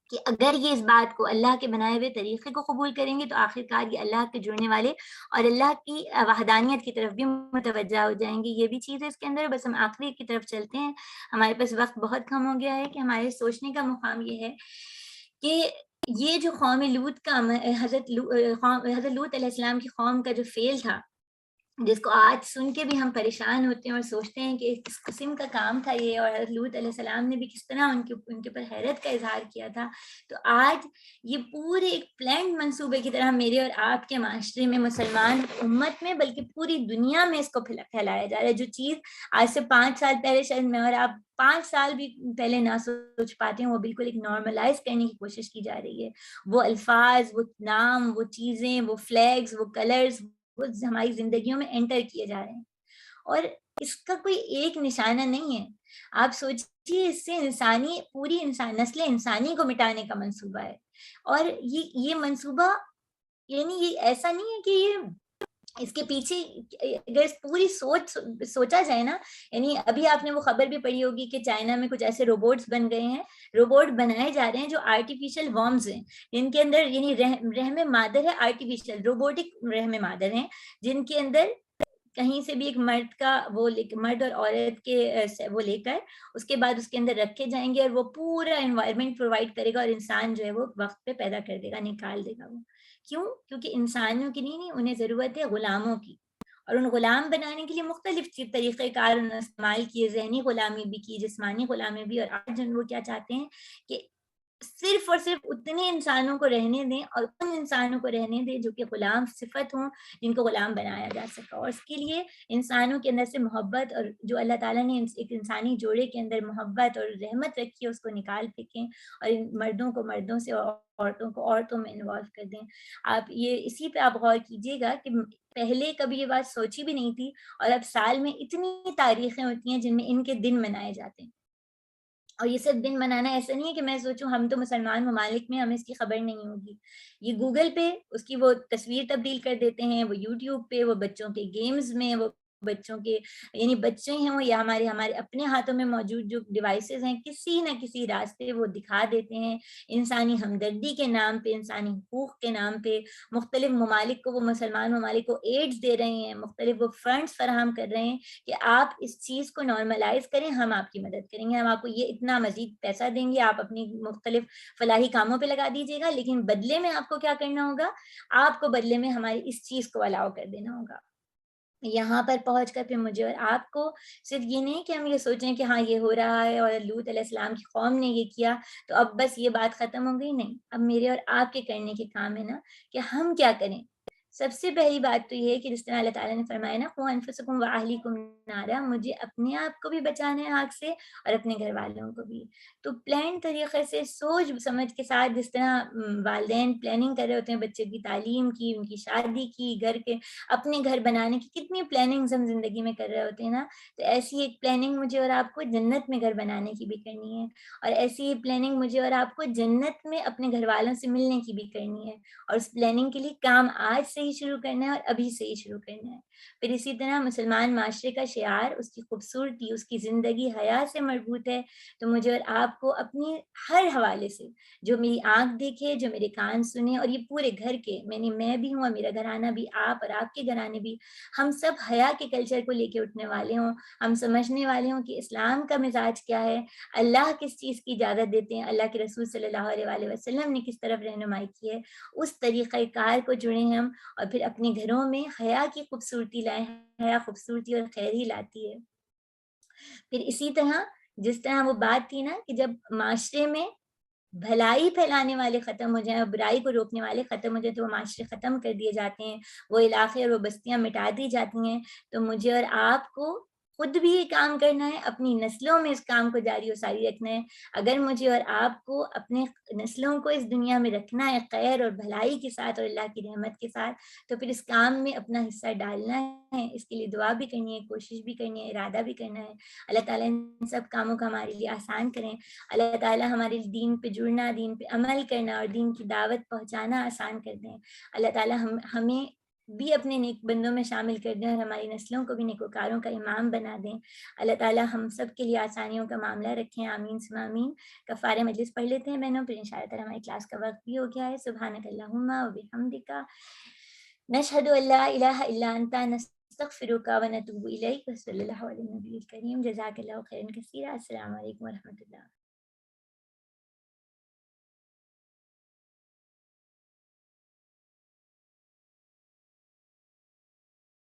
کہ اگر یہ اس بات کو اللہ کے بنائے ہوئے طریقے کو قبول کریں گے تو آخرکار یہ اللہ کے جڑنے والے اور اللہ کی وحدانیت کی طرف بھی متوجہ ہو جائیں گے۔ یہ بھی چیز ہے اس کے اندر۔ بس ہم آخری کی طرف چلتے ہیں، ہمارے پاس وقت بہت کم ہو گیا ہے کہ ہمارے سوچنے کا مقام یہ ہے کہ یہ جو قوم لوط کا حضرت لوط علیہ السلام کی قوم کا جو فعل تھا، جس کو آج سن کے بھی ہم پریشان ہوتے ہیں اور سوچتے ہیں کہ کس قسم کا کام تھا یہ، اور حضرت لوط علیہ السلام نے بھی کس طرح ان کے اوپر حیرت کا اظہار کیا تھا۔ تو آج یہ پورے ایک پلانڈ منصوبے کی طرح میرے اور آپ کے معاشرے میں، مسلمان امت میں، بلکہ پوری دنیا میں اس کو پھیلایا جا رہا ہے۔ جو چیز آج سے 5 سال پہلے شاید میں اور آپ 5 سال بھی پہلے نہ سوچ پاتے ہیں، وہ بالکل ایک نارملائز کرنے کی کوشش کی جا رہی ہے۔ وہ الفاظ، وہ نام، وہ چیزیں، وہ فلیگز، وہ کلرز، وہ ہماری زندگیوں میں انٹر کیے جا رہے ہیں، اور اس کا کوئی ایک نشانہ نہیں ہے۔ آپ سوچیے، اس سے پوری نسل انسانی کو مٹانے کا منصوبہ ہے، اور یہ منصوبہ یعنی یہ ایسا نہیں ہے کہ یہ اس کے پیچھے اگر اس پوری سوچا جائے نا، یعنی ابھی آپ نے وہ خبر بھی پڑھی ہوگی کہ چائنا میں کچھ ایسے روبوٹس بن گئے ہیں، روبوٹ بنائے جا رہے ہیں جو آرٹیفیشل وارمز ہیں، جن کے اندر یعنی رحم مادر ہے، آرٹیفیشل روبوٹک رحم مادر ہیں، جن کے اندر کہیں سے بھی ایک مرد کا مرد اور عورت کے وہ لے کر اس کے بعد اس کے اندر رکھے جائیں گے، اور وہ پورا انوائرمنٹ پرووائڈ کرے گا، اور انسان جو ہے وہ وقت پہ پیدا کر دے گا، نکال دے گا وہ۔ کیوں؟ کیونکہ انسانوں کی نہیں، انہیں ضرورت ہے غلاموں کی، اور ان غلام بنانے کے لیے مختلف طریقہ کار استعمال کیے، ذہنی غلامی بھی کی، جسمانی غلامی بھی، اور آج وہ کیا چاہتے ہیں کہ صرف اور صرف اتنے انسانوں کو رہنے دیں، اور ان انسانوں کو رہنے دیں جو کہ غلام صفت ہوں، جن کو غلام بنایا جا سکا، اور اس کے لیے انسانوں کے اندر سے محبت، اور جو اللہ تعالیٰ نے ایک انسانی جوڑے کے اندر محبت اور رحمت رکھی ہے، اس کو نکال پھینکیں، اور ان مردوں کو مردوں سے اور عورتوں کو عورتوں میں انوالو کر دیں۔ آپ یہ اسی پہ آپ غور کیجیے گا کہ پہلے کبھی یہ بات سوچی بھی نہیں تھی، اور اب سال میں اتنی تاریخیں ہوتی ہیں جن میں ان کے دن منائے جاتے ہیں۔ اور یہ صرف دن منانا ایسا نہیں ہے کہ میں سوچوں ہم تو مسلمان ممالک میں ہمیں اس کی خبر نہیں ہوگی، یہ گوگل پہ اس کی وہ تصویر تبدیل کر دیتے ہیں، وہ یوٹیوب پہ، وہ بچوں کے گیمز میں، وہ بچوں کے یعنی بچے ہیں وہ، یا ہمارے اپنے ہاتھوں میں موجود جو ڈیوائسز ہیں، کسی نہ کسی راستے وہ دکھا دیتے ہیں، انسانی ہمدردی کے نام پہ، انسانی حقوق کے نام پہ مختلف ممالک کو، وہ مسلمان ممالک کو ایڈز دے رہے ہیں، مختلف وہ فنڈز فراہم کر رہے ہیں کہ آپ اس چیز کو نارملائز کریں، ہم آپ کی مدد کریں گے، ہم آپ کو یہ اتنا مزید پیسہ دیں گے، آپ اپنی مختلف فلاحی کاموں پہ لگا دیجیے گا، لیکن بدلے میں آپ کو کیا کرنا ہوگا؟ آپ کو بدلے میں ہماری اس چیز کو الاؤ کر دینا ہوگا۔ یہاں پر پہنچ کر پھر مجھے اور آپ کو صرف یہ نہیں کہ ہم یہ سوچیں کہ ہاں یہ ہو رہا ہے اور لوط علیہ السلام کی قوم نے یہ کیا تو اب بس یہ بات ختم ہو گئی، نہیں، اب میرے اور آپ کے کرنے کے کام ہے نا کہ ہم کیا کریں۔ سب سے پہلی بات تو یہ ہے کہ جس طرح اللہ تعالیٰ نے فرمایا نا قُوْ أَنفُسَكُمْ وَأَهْلِيكُمْ نَارًا، مجھے اپنے آپ کو بھی بچانا ہے آگ سے اور اپنے گھر والوں کو بھی۔ تو پلان طریقے سے سوچ سمجھ کے ساتھ، جس طرح والدین پلاننگ کر رہے ہوتے ہیں بچے کی تعلیم کی، ان کی شادی کی، گھر کے اپنے گھر بنانے کی کتنی پلاننگز ہم زندگی میں کر رہے ہوتے ہیں نا، تو ایسی ایک پلاننگ مجھے اور آپ کو جنت میں گھر بنانے کی بھی کرنی ہے، اور ایسی ہی پلاننگ مجھے اور آپ کو جنت میں اپنے گھر والوں سے ملنے کی بھی کرنی ہے، اور اس پلاننگ کے لیے کام آج سے ہی شروع کرنا ہے اور ابھی سے ہی شروع کرنا ہے۔ پھر اسی طرح مسلمان معاشرے کا شعار، اس کی خوبصورتی، اس کی زندگی حیا سے مربوط ہے، تو مجھے اور آپ کو اپنی ہر حوالے سے، جو میری آنکھ دیکھے، جو میرے کان سنے، اور یہ پورے گھر کے میں بھی ہوں اور میرا گھرانہ بھی، آپ اور آپ کے گھرانے بھی، ہم سب حیا کے کلچر کو لے کے اٹھنے والے ہوں، ہم سمجھنے والے ہوں کہ اسلام کا مزاج کیا ہے، اللہ کس چیز کی اجازت دیتے ہیں، اللہ کے رسول صلی اللہ علیہ وآلہ وسلم نے کس طرف رہنمائی کی ہے، اس طریقہ کار کو جڑیں ہم، اور پھر اپنے گھروں میں حیا کی خوبصورتی لائیں۔ حیا خوبصورتی اور خیر ہی لاتی ہے۔ پھر اسی طرح جس طرح وہ بات تھی نا کہ جب معاشرے میں بھلائی پھیلانے والے ختم ہو جائیں اور برائی کو روکنے والے ختم ہو جائیں تو وہ معاشرے ختم کر دیے جاتے ہیں، وہ علاقے اور وہ بستیاں مٹا دی جاتی ہیں، تو مجھے اور آپ کو خود بھی یہ کام کرنا ہے، اپنی نسلوں میں اس کام کو جاری و ساری رکھنا ہے۔ اگر مجھے اور آپ کو اپنے نسلوں کو اس دنیا میں رکھنا ہے خیر اور بھلائی کے ساتھ اور اللہ کی رحمت کے ساتھ، تو پھر اس کام میں اپنا حصہ ڈالنا ہے، اس کے لیے دعا بھی کرنی ہے، کوشش بھی کرنی ہے، ارادہ بھی کرنا ہے۔ اللہ تعالیٰ ان سب کاموں کو ہمارے لیے آسان کریں۔ اللہ تعالیٰ ہمارے دین پہ جڑنا، دین پہ عمل کرنا اور دین کی دعوت پہنچانا آسان کر دیں۔ اللہ تعالیٰ ہمیں بھی اپنے نیک بندوں میں شامل کر دیں اور ہماری نسلوں کو بھی نیکوکاروں کا امام بنا دیں۔ اللہ تعالیٰ ہم سب کے لیے آسانیوں کا معاملہ رکھیں، آمین ثم آمین۔ کفارہ مجلس پڑھ لیتے ہیں بہنوں، پھر انشاءاللہ تعالیٰ ہماری کلاس کا وقت بھی ہو گیا ہے۔ سبحانک اللہم و بحمدک، نشہد ان لا الہ الا انت، نستغفرک و نتوب الیک، صلی اللہ علیہ نبی الکریم۔ جزاک اللہ خیرا کثیرا۔ السلام علیکم و رحمۃ اللہ۔